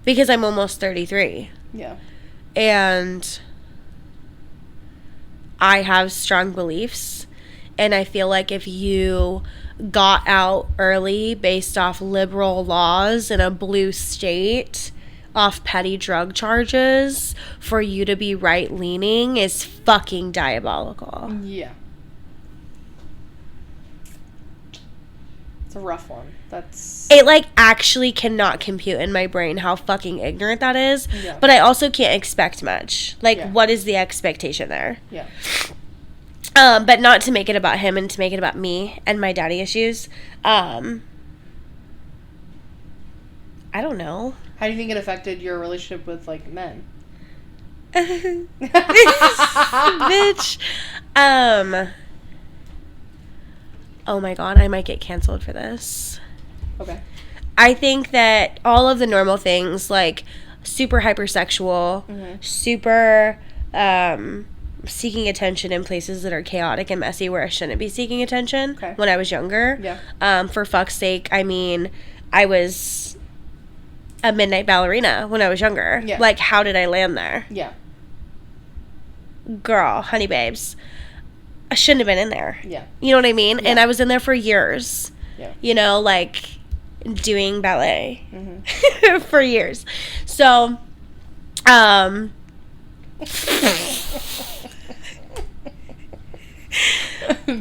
Because I'm almost 33. Yeah. And I have strong beliefs. And I feel like if you got out early based off liberal laws in a blue state, off petty drug charges, for you to be right-leaning is fucking diabolical. Yeah. It's a rough one. It, like, actually cannot compute in my brain how fucking ignorant that is. Yeah. But I also can't expect much. Like, Yeah. what is the expectation there? Yeah. But not to make it about him and to make it about me and my daddy issues. I don't know. How do you think it affected your relationship with, like, men? Bitch. Oh my god, I might get canceled for this. Okay. I think that all of the normal things, like super hypersexual, super seeking attention in places that are chaotic and messy where I shouldn't be seeking attention when I was younger. Yeah. For fuck's sake, I mean, I was a midnight ballerina when I was younger. Yeah. Like, how did I land there? Yeah. Girl, honey babes, I shouldn't have been in there. Yeah. You know what I mean? Yeah. And I was in there for years. Yeah. You know, like doing ballet Mm-hmm. for years. So,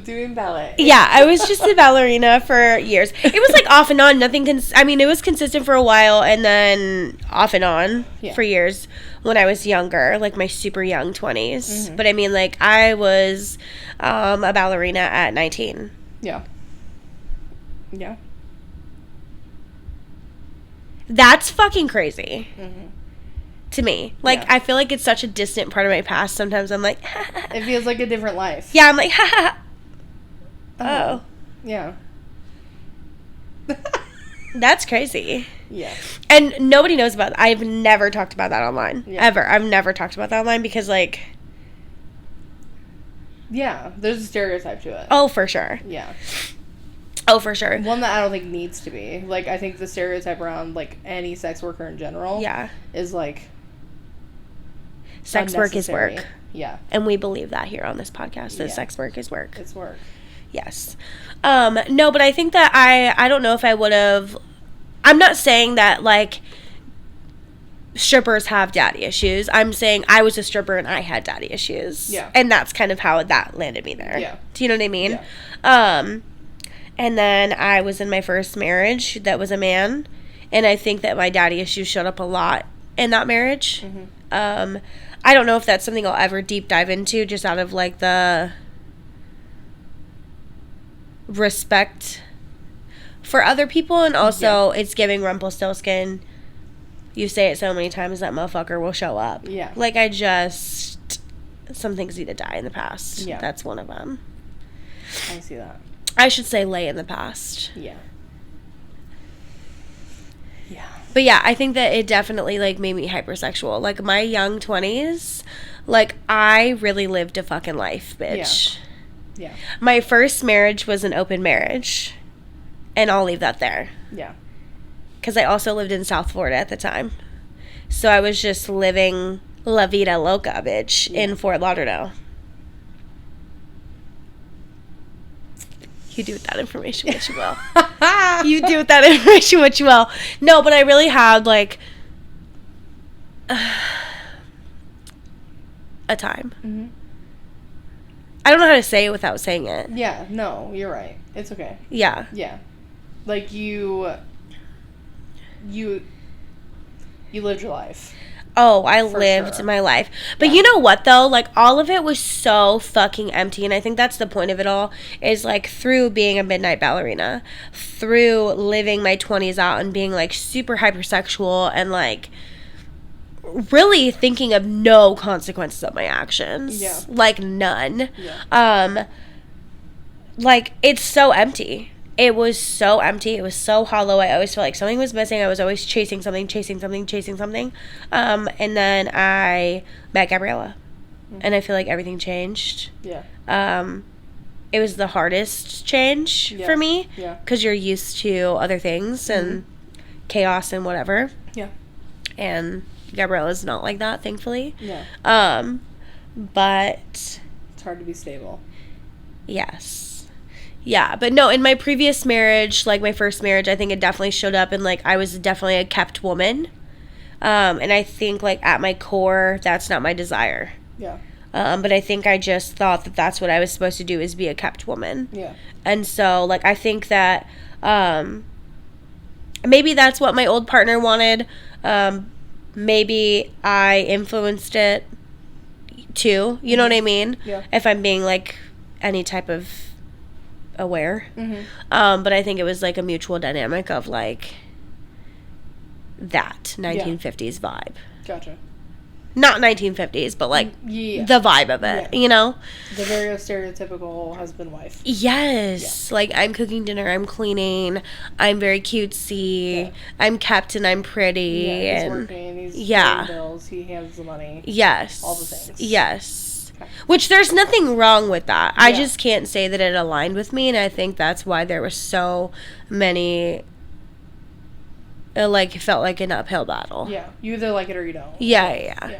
doing ballet. yeah, I was just a ballerina for years. It was like off and on, nothing I mean, it was consistent for a while and then off and on for years when I was younger, like my super young 20s. Mm-hmm. But I mean, like, I was a ballerina at 19. Yeah. Yeah. That's fucking crazy. Mm-hmm. To me. Like, I feel like it's such a distant part of my past. Sometimes I'm like, it feels like a different life. yeah, I'm like, ha. Oh. Yeah. That's crazy. Yeah. And nobody knows about that. I've never talked about that online. Yeah. Ever. I've never talked about that online because, like... Yeah, there's a stereotype to it. Oh, for sure. Yeah. Oh, for sure. One that I don't think needs to be. Like, I think the stereotype around, like, any sex worker in general is, like... Sex work is work. Yeah. And we believe that here on this podcast, that sex work is work. It's work. Yes. No, but I think that I don't know if I would have... I'm not saying that, like, strippers have daddy issues. I'm saying I was a stripper and I had daddy issues. Yeah. And that's kind of how that landed me there. Yeah. Do you know what I mean? Yeah. And then I was in my first marriage that was a man. And I think that my daddy issues showed up a lot in that marriage. Mm-hmm. I don't know if that's something I'll ever deep dive into, just out of, like, the respect for other people. And also, it's giving Rumpelstiltskin. You say it so many times, that motherfucker will show up. Yeah. Like, some things need to die in the past. Yeah. That's one of them. I see that. I should say lay in the past. Yeah. Yeah. But yeah, I think that it definitely, like, made me hypersexual. Like, my young 20s, like, I really lived a fucking life, bitch. Yeah. My first marriage was an open marriage. And I'll leave that there. Yeah. Because I also lived in South Florida at the time. So I was just living La Vida Loca, bitch, in Fort Lauderdale. You do with that information what you will. You do with that information what you will. No, but I really had, like, a time. Mm-hmm. I don't know how to say it without saying it. Yeah, no, you're right. It's okay. Yeah. Yeah. Like, you lived your life. Oh, I lived my life. But you know what, though? Like, all of it was so fucking empty. And I think that's the point of it all, is, like, through being a midnight ballerina, through living my 20s out and being, like, super hypersexual and, like, really thinking of no consequences of my actions. Yeah. Like, none. Yeah. Like, it's so empty. It was so empty. It was so hollow. I always felt like something was missing. I was always chasing something. And then I met Gabriella. Mm-hmm. And I feel like everything changed. Yeah. It was the hardest change for me. Yeah. Because you're used to other things and chaos and whatever. Yeah. And Gabriella's not like that, thankfully. Yeah. But it's hard to be stable. Yes. Yeah, but no, in my previous marriage, like my first marriage, I think it definitely showed up in, like, I was definitely a kept woman. And I think, like, at my core, that's not my desire. Yeah. But I think I just thought that that's what I was supposed to do, is be a kept woman. Yeah. And so, like, I think that maybe that's what my old partner wanted. Maybe I influenced it too. You know what I mean? Yeah. If I'm being, like, any type of aware. Mm-hmm. But I think it was, like, a mutual dynamic of, like, that 1950s vibe. Gotcha. Not 1950s, but, like, the vibe of it, you know? The very stereotypical husband-wife. Yes. Yeah. Like, I'm cooking dinner, I'm cleaning, I'm very cutesy, I'm kept and I'm pretty. Yeah, he's and working, he's paying bills, he has the money. Yes. All the things. Yes. Okay. Which there's nothing wrong with that. Yeah. I just can't say that it aligned with me, and I think that's why there were so many... It, like, felt like an uphill battle. Yeah. You either like it or you don't. Yeah.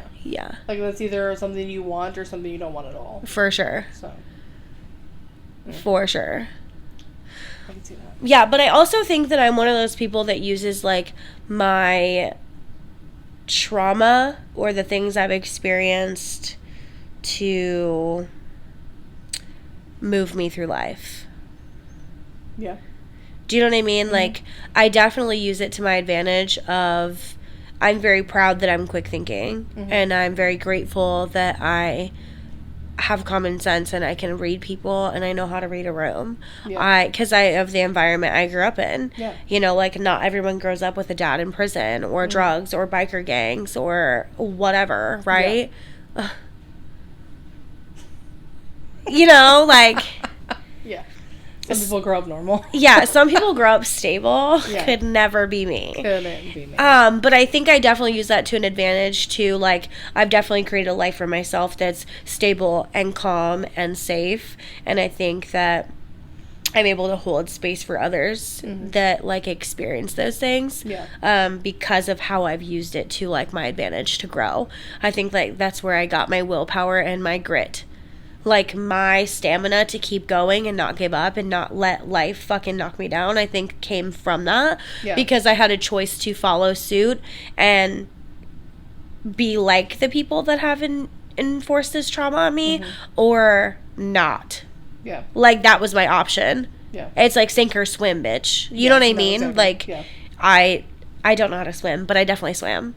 Like, that's either something you want or something you don't want at all. For sure. So. For sure. I can see that. Yeah, but I also think that I'm one of those people that uses, like, my trauma or the things I've experienced to move me through life. Yeah. Do you know what I mean? Like, I definitely use it to my advantage of, I'm very proud that I'm quick thinking, and I'm very grateful that I have common sense and I can read people and I know how to read a room. Because of the environment I grew up in. Yeah. You know, like, not everyone grows up with a dad in prison or drugs or biker gangs or whatever, right? Yeah. You know, like... Yeah. Some people grow up normal. Yeah, some people grow up stable. Yeah. Could never be me. Couldn't be me. But I think I definitely use that to an advantage too. Like, I've definitely created a life for myself that's stable and calm and safe. And I think that I'm able to hold space for others that, like, experience those things. Yeah. Because of how I've used it to, like, my advantage to grow. I think, like, that's where I got my willpower and my grit. Like, my stamina to keep going and not give up and not let life fucking knock me down, I think came from that. Yeah. Because I had a choice to follow suit and be like the people that have enforced this trauma on me or not. Yeah. Like, that was my option. Yeah. It's like sink or swim, bitch. You know what I mean? Exactly. Like, yeah. I don't know how to swim, but I definitely swam.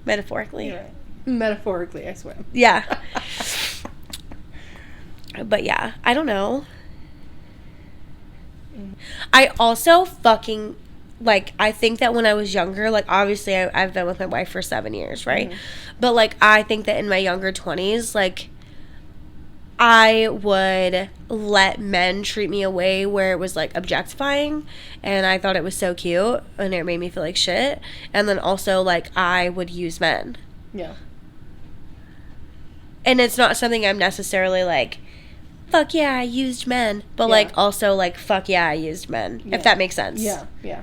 Metaphorically. You're right. Metaphorically, I swim. Yeah. But yeah, I don't know. I also fucking, like, I think that when I was younger, like, obviously I've been with my wife for 7 years, right? But, like, I think that in my younger 20s, like, I would let men treat me a way where it was, like, objectifying, and I thought it was so cute, and it made me feel like shit. And then also, like, I would use men. Yeah. And it's not something I'm necessarily like, fuck yeah, I used men. But, like, also, like, fuck yeah, I used men. Yeah. If that makes sense. Yeah, yeah.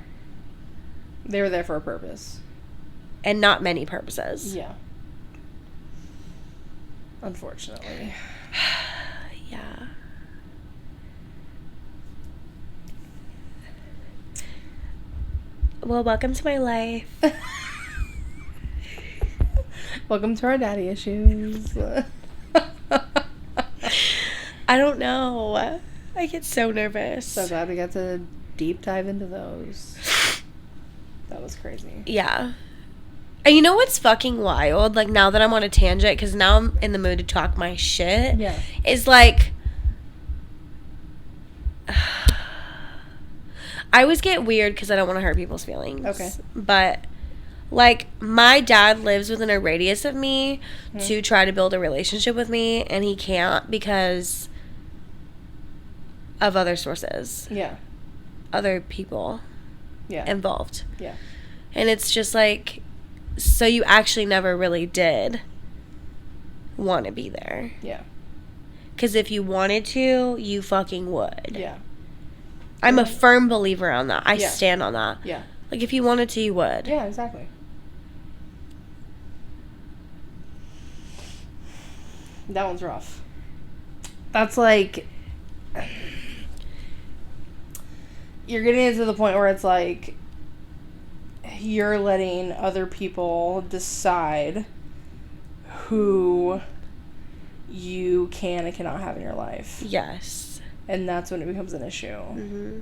They were there for a purpose. And not many purposes. Yeah. Unfortunately. Yeah. Well, welcome to my life. Welcome to our daddy issues. I don't know. I get so nervous. So glad we got to deep dive into those. That was crazy. Yeah. And you know what's fucking wild? Like, now that I'm on a tangent, because now I'm in the mood to talk my shit. Yeah. Is like, I always get weird because I don't want to hurt people's feelings. Okay. But, like, my dad lives within a radius of me to try to build a relationship with me, and he can't because of other sources. Yeah. Other people involved. Yeah. And it's just like, so you actually never really did want to be there. Yeah. Because if you wanted to, you fucking would. Yeah. I'm a firm believer on that. I Yeah. stand on that. Yeah. Like, if you wanted to, you would. Yeah, exactly. That one's rough. That's like, you're getting into the point where it's like, you're letting other people decide who you can and cannot have in your life. Yes. And that's when it becomes an issue. Mm-hmm.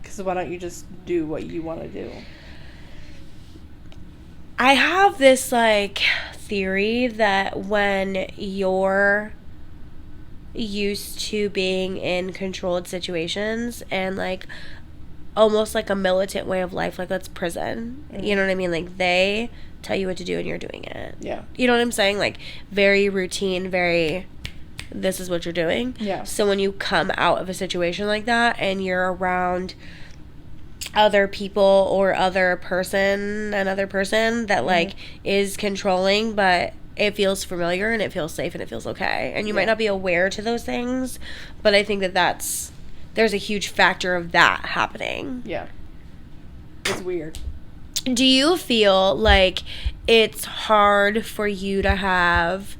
Because why don't you just do what you want to do? I have this, like, theory that when you're used to being in controlled situations and, like, almost like a militant way of life, like, that's prison. Mm-hmm. You know what I mean? Like, they tell you what to do and you're doing it. Yeah. You know what I'm saying? Like, very routine, very, this is what you're doing. Yeah. So when you come out of a situation like that and you're around other people or another person that, like, is controlling, but it feels familiar and it feels safe and it feels okay. And you might not be aware to those things, but I think that there's a huge factor of that happening. Yeah. It's weird. Do you feel like it's hard for you to have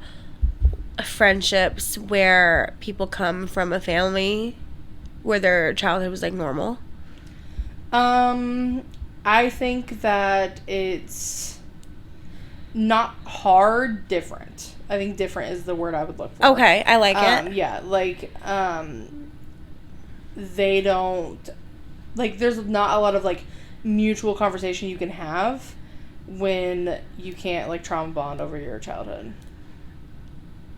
friendships where people come from a family where their childhood was like normal? I think that it's not hard, different. I think different is the word I would look for. Okay, I like it. Yeah, like, they don't, like, there's not a lot of, like, mutual conversation you can have when you can't, like, trauma bond over your childhood.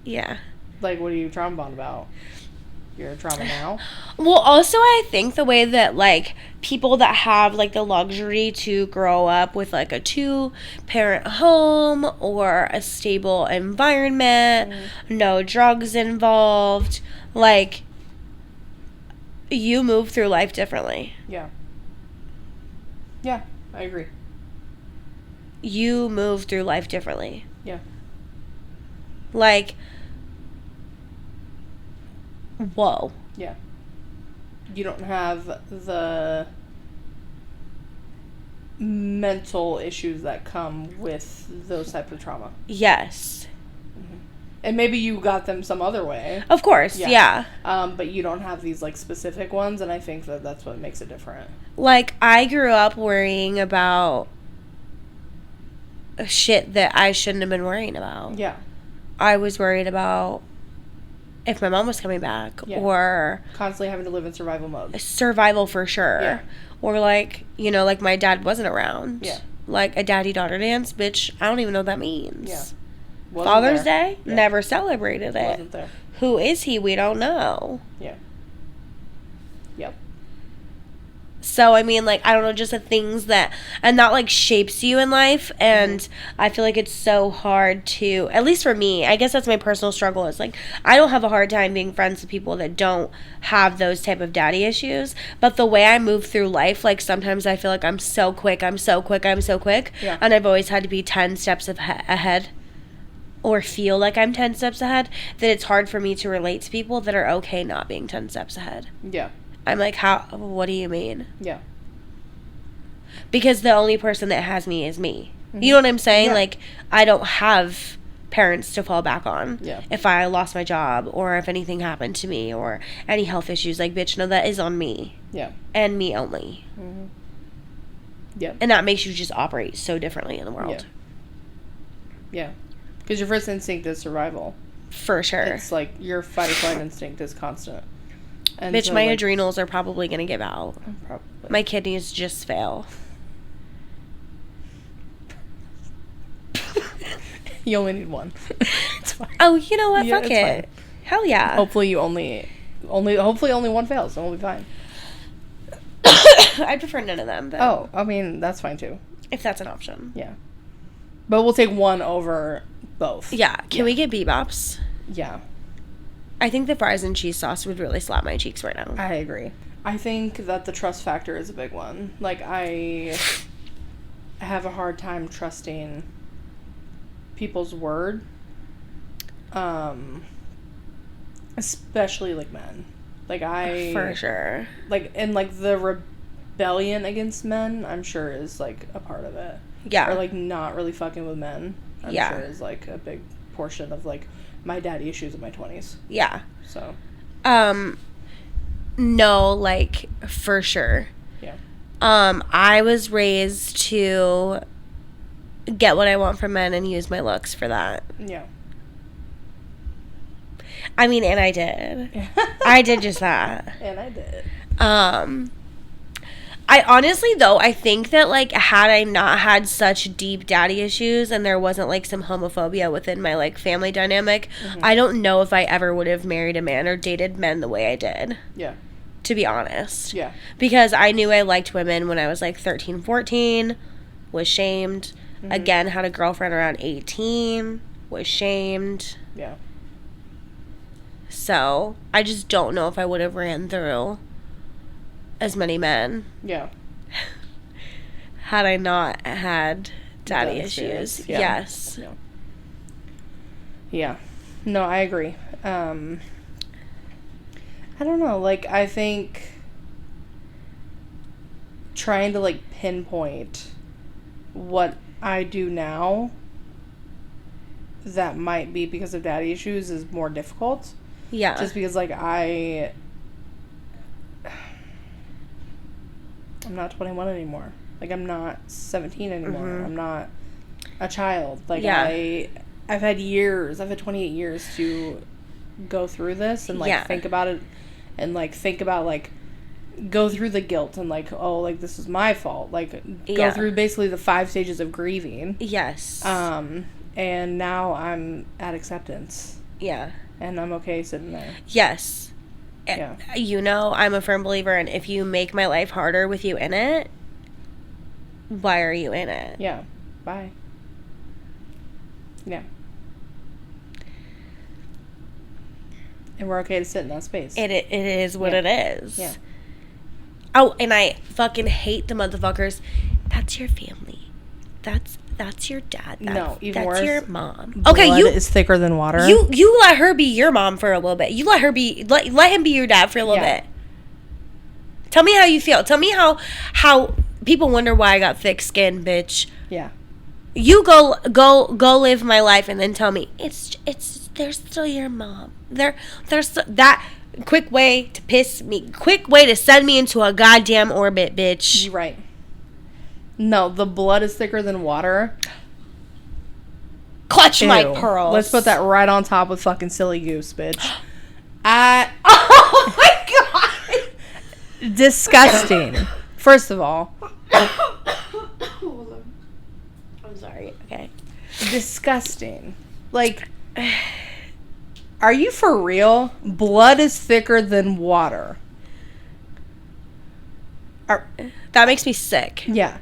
Yeah. Like, what do you trauma bond about? Your trauma now? Well, also, I think the way that, like, people that have, like, the luxury to grow up with, like, a 2-parent home or a stable environment, no drugs involved, like, you move through life differently. Yeah. Yeah, I agree. You move through life differently. Yeah. Like, whoa. Yeah. You don't have the mental issues that come with those types of trauma. Yes. And maybe you got them some other way. Of course, yeah. But you don't have these, like, specific ones, and I think that that's what makes it different. Like, I grew up worrying about shit that I shouldn't have been worrying about. Yeah. I was worried about if my mom was coming back, or constantly having to live in survival mode. Survival for sure. Yeah. Or, like, you know, like, my dad wasn't around. Yeah. Like, a daddy-daughter dance, bitch, I don't even know what that means. Yeah. Father's there. Day? Yeah. Never celebrated it. Wasn't there. Who is he? We don't know. Yeah. Yep. So, I mean, like, I don't know, just the things that, and that, like, shapes you in life, and I feel like it's so hard to, at least for me, I guess that's my personal struggle, is, like, I don't have a hard time being friends with people that don't have those type of daddy issues, but the way I move through life, like, sometimes I feel like I'm so quick, yeah. And I've always had to be 10 steps ahead, or feel like I'm 10 steps ahead, that it's hard for me to relate to people that are okay not being 10 steps ahead. Yeah. I'm like, what do you mean? Yeah. Because the only person that has me is me. Mm-hmm. You know what I'm saying? Yeah. Like, I don't have parents to fall back on. Yeah. If I lost my job, or if anything happened to me, or any health issues, like, bitch, no, that is on me. Yeah. And me only. Mm-hmm. Yeah. And that makes you just operate so differently in the world. Yeah. Because your first instinct is survival. For sure. It's like your fight or flight instinct is constant. And bitch, so, my adrenals are probably going to give out. Probably. My kidneys just fail. You only need one. It's fine. Oh, you know what? Fuck it. Fine. Hell yeah. Hopefully you only one fails, and we'll be fine. I prefer none of them. But oh, I mean, that's fine too. If that's an option. Yeah. But we'll take one over both. Yeah. Can we get bebops? Yeah. I think the fries and cheese sauce would really slap my cheeks right now. I agree. I think that the trust factor is a big one. Like, I have a hard time trusting people's word. Especially, like, men. Like, For sure. Like, and, like, the rebellion against men, I'm sure, is, like, a part of it. Yeah. Or, like, not really fucking with men, I'm sure is, like, a big portion of, like, my daddy issues in my 20s. Yeah. So. No, like, for sure. Yeah. I was raised to get what I want from men and use my looks for that. Yeah. I mean, and I did. I did just that. And I did. I honestly, though, I think that, like, had I not had such deep daddy issues and there wasn't, like, some homophobia within my, like, family dynamic, I don't know if I ever would have married a man or dated men the way I did. Yeah. To be honest. Yeah. Because I knew I liked women when I was, like, 13, 14, was shamed. Again, had a girlfriend around 18, was shamed. Yeah. So, I just don't know if I would have ran through as many men. Yeah. Had I not had daddy issues. Yeah. Yes. Yeah. Yeah. No, I agree. I don't know. Like, I think trying to, like, pinpoint what I do now that might be because of daddy issues is more difficult. Yeah. Just because, like, I'm not 21 anymore. Like, I'm not 17 anymore. Mm-hmm. I'm not a child. Like, Yeah. I've had 28 years to go through this and, like, think about it and, like, go through the guilt and, like, oh, like, this is my fault. Like, go through basically the 5 stages of grieving. Yes. And now I'm at acceptance. Yeah. And I'm okay sitting there. Yes. Yeah. You know, I'm a firm believer in if you make my life harder with you in it, why are you in it? Yeah. Bye. Yeah. And we're okay to sit in that space. It is what it is. Yeah. Oh, and I fucking hate the motherfuckers. That's your family. That's your dad. No, even worse. That's your mom. Blood Okay, is thicker than water. You let her be your mom for a little bit. You let him be your dad for a little bit. Tell me how you feel. Tell me how people wonder why I got thick skin, bitch. Yeah. You go live my life and then tell me they're still your mom. They're that quick way to piss me. Quick way to send me into a goddamn orbit, bitch. You're right. No, the blood is thicker than water. Clutch my pearls. Let's put that right on top with fucking silly goose, bitch. Oh my god. Disgusting. First of all. I'm sorry. Okay. Disgusting. Like, are you for real? Blood is thicker than water. That makes me sick. Yeah.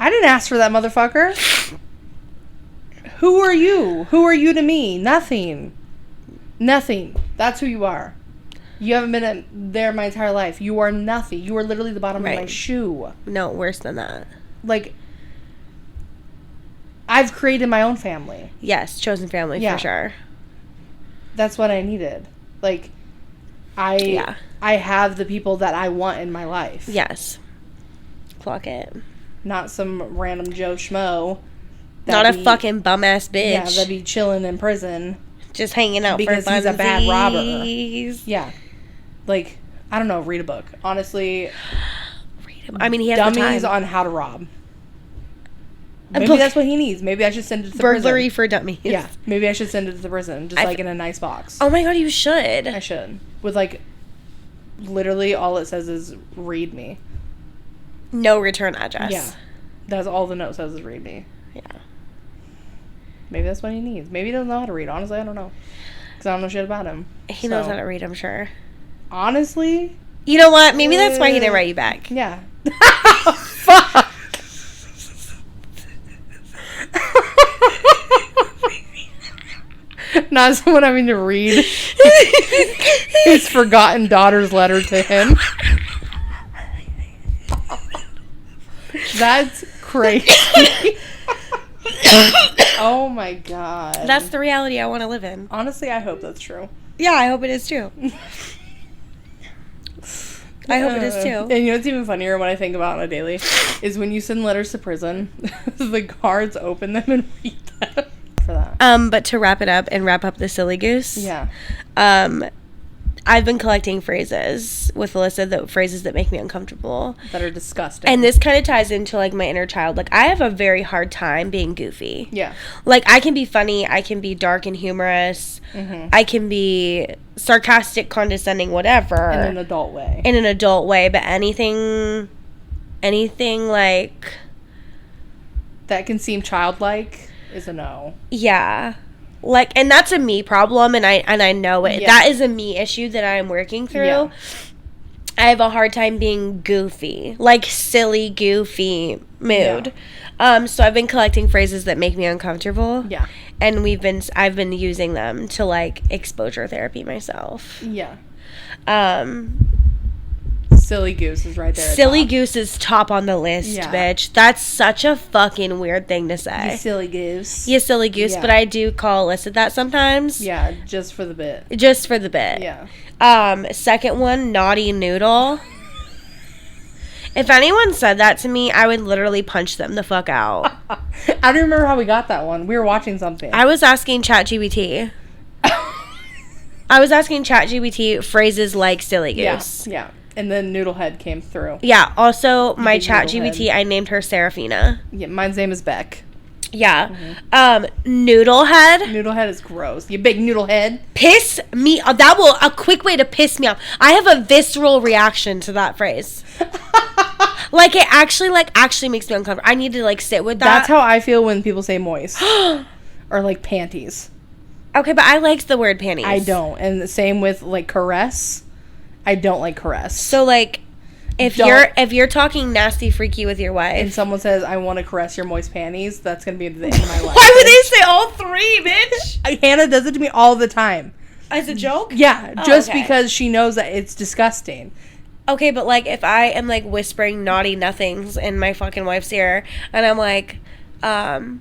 I didn't ask for that, motherfucker. Who are you? Who are you to me? Nothing. Nothing. That's who you are. You haven't been there my entire life. You are nothing. You are literally the bottom of my shoe. No, worse than that. Like, I've created my own family. Yes, chosen family for sure. That's what I needed. Like, I have the people that I want in my life. Yes. Clock it. Not some random Joe Schmo. Not a fucking bum-ass bitch. Yeah, that'd be chilling in prison. Just hanging out because for funsies. he's a bad robber. Yeah. Like, I don't know, read a book. Honestly. Read him. I mean, he has Dummies the time. on how to rob. Maybe that's what he needs. Maybe I should send it to the Burglary prison. for dummies. Yeah. Maybe I should send it to the prison. Just like in a nice box. Oh my god, you should. I should. With like, literally all it says is read me. No return address. Yeah. That's all the note says is read me. Yeah. Maybe that's what he needs. Maybe he doesn't know how to read. Honestly, I don't know. Because I don't know shit about him. He knows how to read, I'm sure. Honestly? You know what? Maybe that's why he didn't write you back. Yeah. Fuck. Not someone having to read his forgotten daughter's letter to him. That's crazy. Oh my god. That's the reality I want to live in. Honestly, I hope that's true. Yeah, I hope it is too. I hope it is too. And you know what's even funnier when I think about it on a daily is when you send letters to prison, the guards open them and read them. For that. But to wrap it up and wrap up the silly goose. Yeah. I've been collecting phrases with Alyssa, the phrases that make me uncomfortable. That are disgusting. And this kind of ties into, like, my inner child. Like, I have a very hard time being goofy. Yeah. Like, I can be funny. I can be dark and humorous. Mm-hmm. I can be sarcastic, condescending, whatever. In an adult way. In an adult way. But anything, like... that can seem childlike is a no. Yeah. Like, and that's a me problem, and I know it. Yeah. That is a me issue that I'm working through. Yeah. I have a hard time being goofy, like silly, goofy mood. Yeah. So I've been collecting phrases that make me uncomfortable. Yeah. And I've been using them to, like, exposure therapy myself. Yeah. Silly goose is right there. Silly goose is top on the list, bitch. That's such a fucking weird thing to say. You silly goose. You silly goose, yeah. But I do call Alyssa that sometimes. Yeah, just for the bit. Just for the bit. Yeah. Second one, naughty noodle. If anyone said that to me, I would literally punch them the fuck out. I don't remember how we got that one. We were watching something. I was asking ChatGPT. I was asking ChatGPT phrases like silly goose. Yeah. And then Noodlehead came through. Yeah. Also, my ChatGPT, I named her Serafina. Yeah, mine's name is Beck. Yeah. Noodlehead. Noodlehead is gross. You big noodlehead. Piss me. A quick way to piss me off. I have a visceral reaction to that phrase. Like, it actually makes me uncomfortable. I need to, like, sit with that. That's how I feel when people say moist. Or, like, panties. Okay, but I liked the word panties. I don't. And the same with, like, caress. I don't like caress. So, like, if you're talking nasty freaky with your wife. And someone says, I want to caress your moist panties, that's going to be the end of my life. Why would they say all three, bitch? Hannah does it to me all the time. As a joke? Yeah, just because she knows that it's disgusting. Okay, but, like, if I am, like, whispering naughty nothings in my fucking wife's ear, and I'm like, am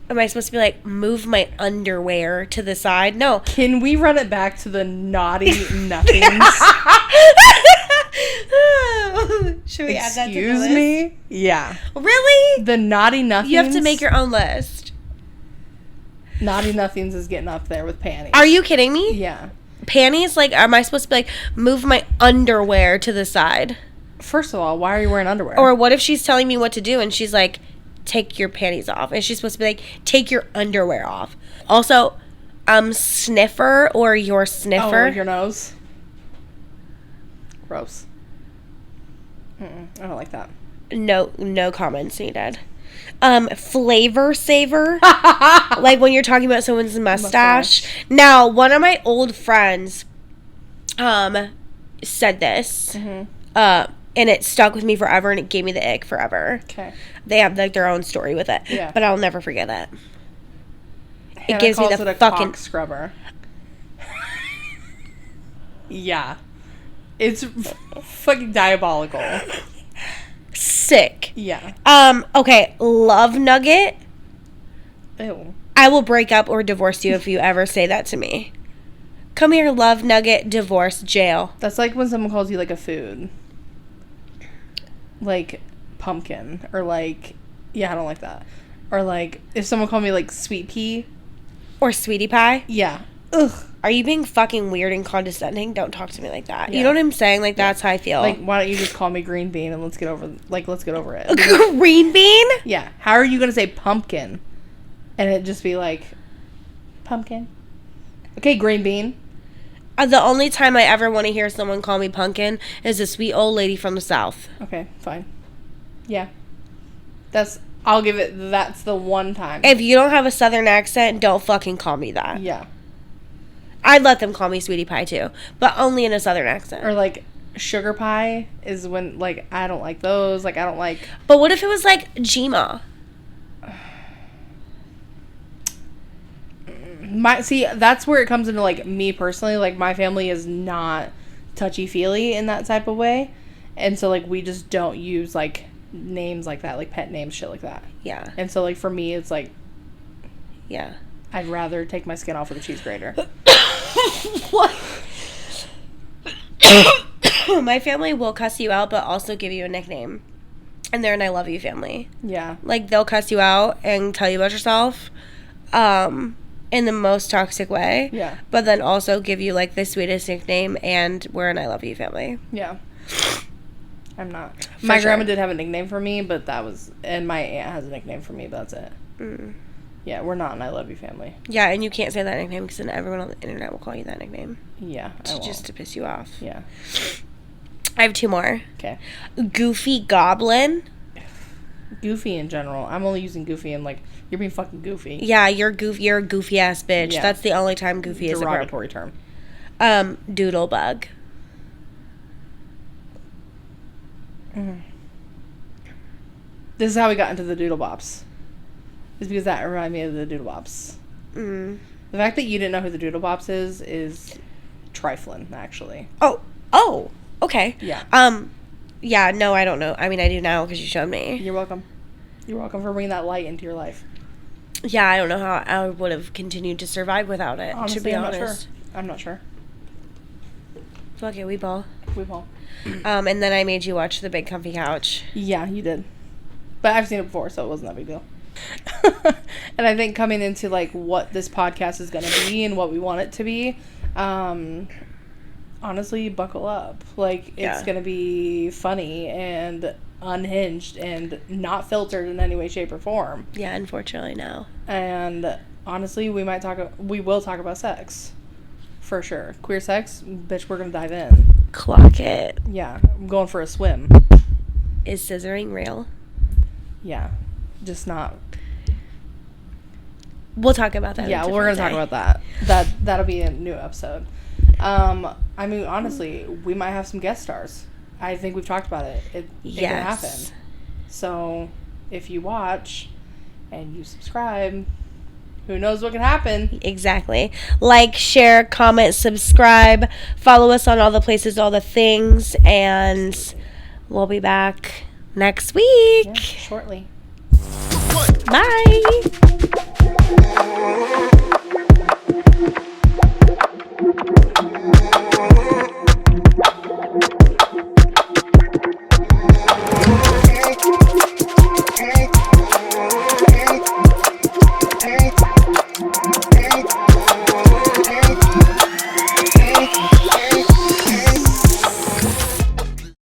I supposed to be like, move my underwear to the side? No. Can we run it back to the naughty nothings? Should we add that to the list? Excuse me? Yeah. Really? The naughty nothings. You have to make your own list. Naughty nothings is getting up there with panties. Are you kidding me? Yeah. Panties? Like, am I supposed to be like, move my underwear to the side? First of all, why are you wearing underwear? Or what if she's telling me what to do and she's like, take your panties off? And she's supposed to be like, take your underwear off. Also, sniffer or your sniffer. Oh, your nose? Gross. I don't like that. No comments needed. Flavor saver. Like when you're talking about someone's mustache. Now, one of my old friends said this. And it stuck with me forever, and it gave me the ick forever. Okay. They have, like, their own story with it. Yeah. But I'll never forget it. Hannah it gives me calls the it a fucking... cock scrubber. Yeah. It's fucking diabolical. Sick. Yeah. Okay. Love nugget. Ew. I will break up or divorce you if you ever say that to me. Come here, love nugget, divorce, jail. That's like when someone calls you, like, a food. Like, pumpkin. Or, like, yeah, I don't like that. Or, like, if someone called me, like, sweet pea. Or sweetie pie. Yeah. Ugh. Are you being fucking weird and condescending? Don't talk to me like that. Yeah. You know what I'm saying? Like, that's how I feel. Like, why don't you just call me green bean and let's get over it. Green bean? Yeah. How are you going to say pumpkin? And it just be like, pumpkin. Okay, green bean. The only time I ever want to hear someone call me pumpkin is a sweet old lady from the South. Okay, fine. Yeah. I'll give it, that's the one time. If you don't have a Southern accent, don't fucking call me that. Yeah. I'd let them call me sweetie pie too, but only in a Southern accent. Or like sugar pie is when, like, I don't like those. Like, I don't like. But what if it was like Gma? See, that's where it comes into, like, me personally. Like, my family is not touchy-feely in that type of way. And so, like, we just don't use, like, names like that. Like, pet names, shit like that. Yeah. And so, like, for me, it's like... Yeah. I'd rather take my skin off with a cheese grater. What? My family will cuss you out, but also give you a nickname. And they're an I love you family. Yeah. Like, they'll cuss you out and tell you about yourself. In the most toxic way. Yeah. But then also give you, like, the sweetest nickname, and we're an I love you family. Yeah. I'm not. My grandma did have a nickname for me, but that was... And my aunt has a nickname for me, but that's it. Mm. Yeah, we're not an I love you family. Yeah, and you can't say that nickname because then everyone on the internet will call you that nickname. Yeah, just to piss you off. Yeah. I have two more. Okay. Goofy Goblin. Goofy in general. I'm only using goofy and, like, you're being fucking goofy. Yeah, you're a goofy ass bitch. Yeah. That's the only time goofy is a derogatory term. Doodlebug. Mm. This is how we got into the Doodle Bops. Is because that reminded me of the Doodle Bops. Mm. The fact that you didn't know who the Doodle Bops is trifling, actually. Oh, okay. Yeah. Yeah, no, I don't know. I mean, I do now because you showed me. You're welcome. You're welcome for bringing that light into your life. Yeah, I don't know how I would have continued to survive without it, honestly, to be honest. I'm not sure. Fuck it, we ball. We won't. And then I made you watch The Big Comfy Couch. Yeah, you did. But I've seen it before, so it wasn't that big deal. And I think coming into, like, what this podcast is going to be and what we want it to be, honestly, buckle up. Like, it's going to be funny and unhinged and not filtered in any way, shape, or form. Yeah, unfortunately, no. And honestly, we will talk about sex. For sure. Queer sex, bitch, we're going to dive in. Clock it. Yeah, I'm going for a swim. Is scissoring real? Yeah, just not. We'll talk about that. Yeah, we're gonna talk about that. That'll be a new episode. I mean, honestly, we might have some guest stars. I think we've talked about it. It can happen. So, if you watch and you subscribe, who knows what can happen? Exactly. Like, share, comment, subscribe, follow us on all the places, all the things, and we'll be back next week. Yeah, shortly. Bye.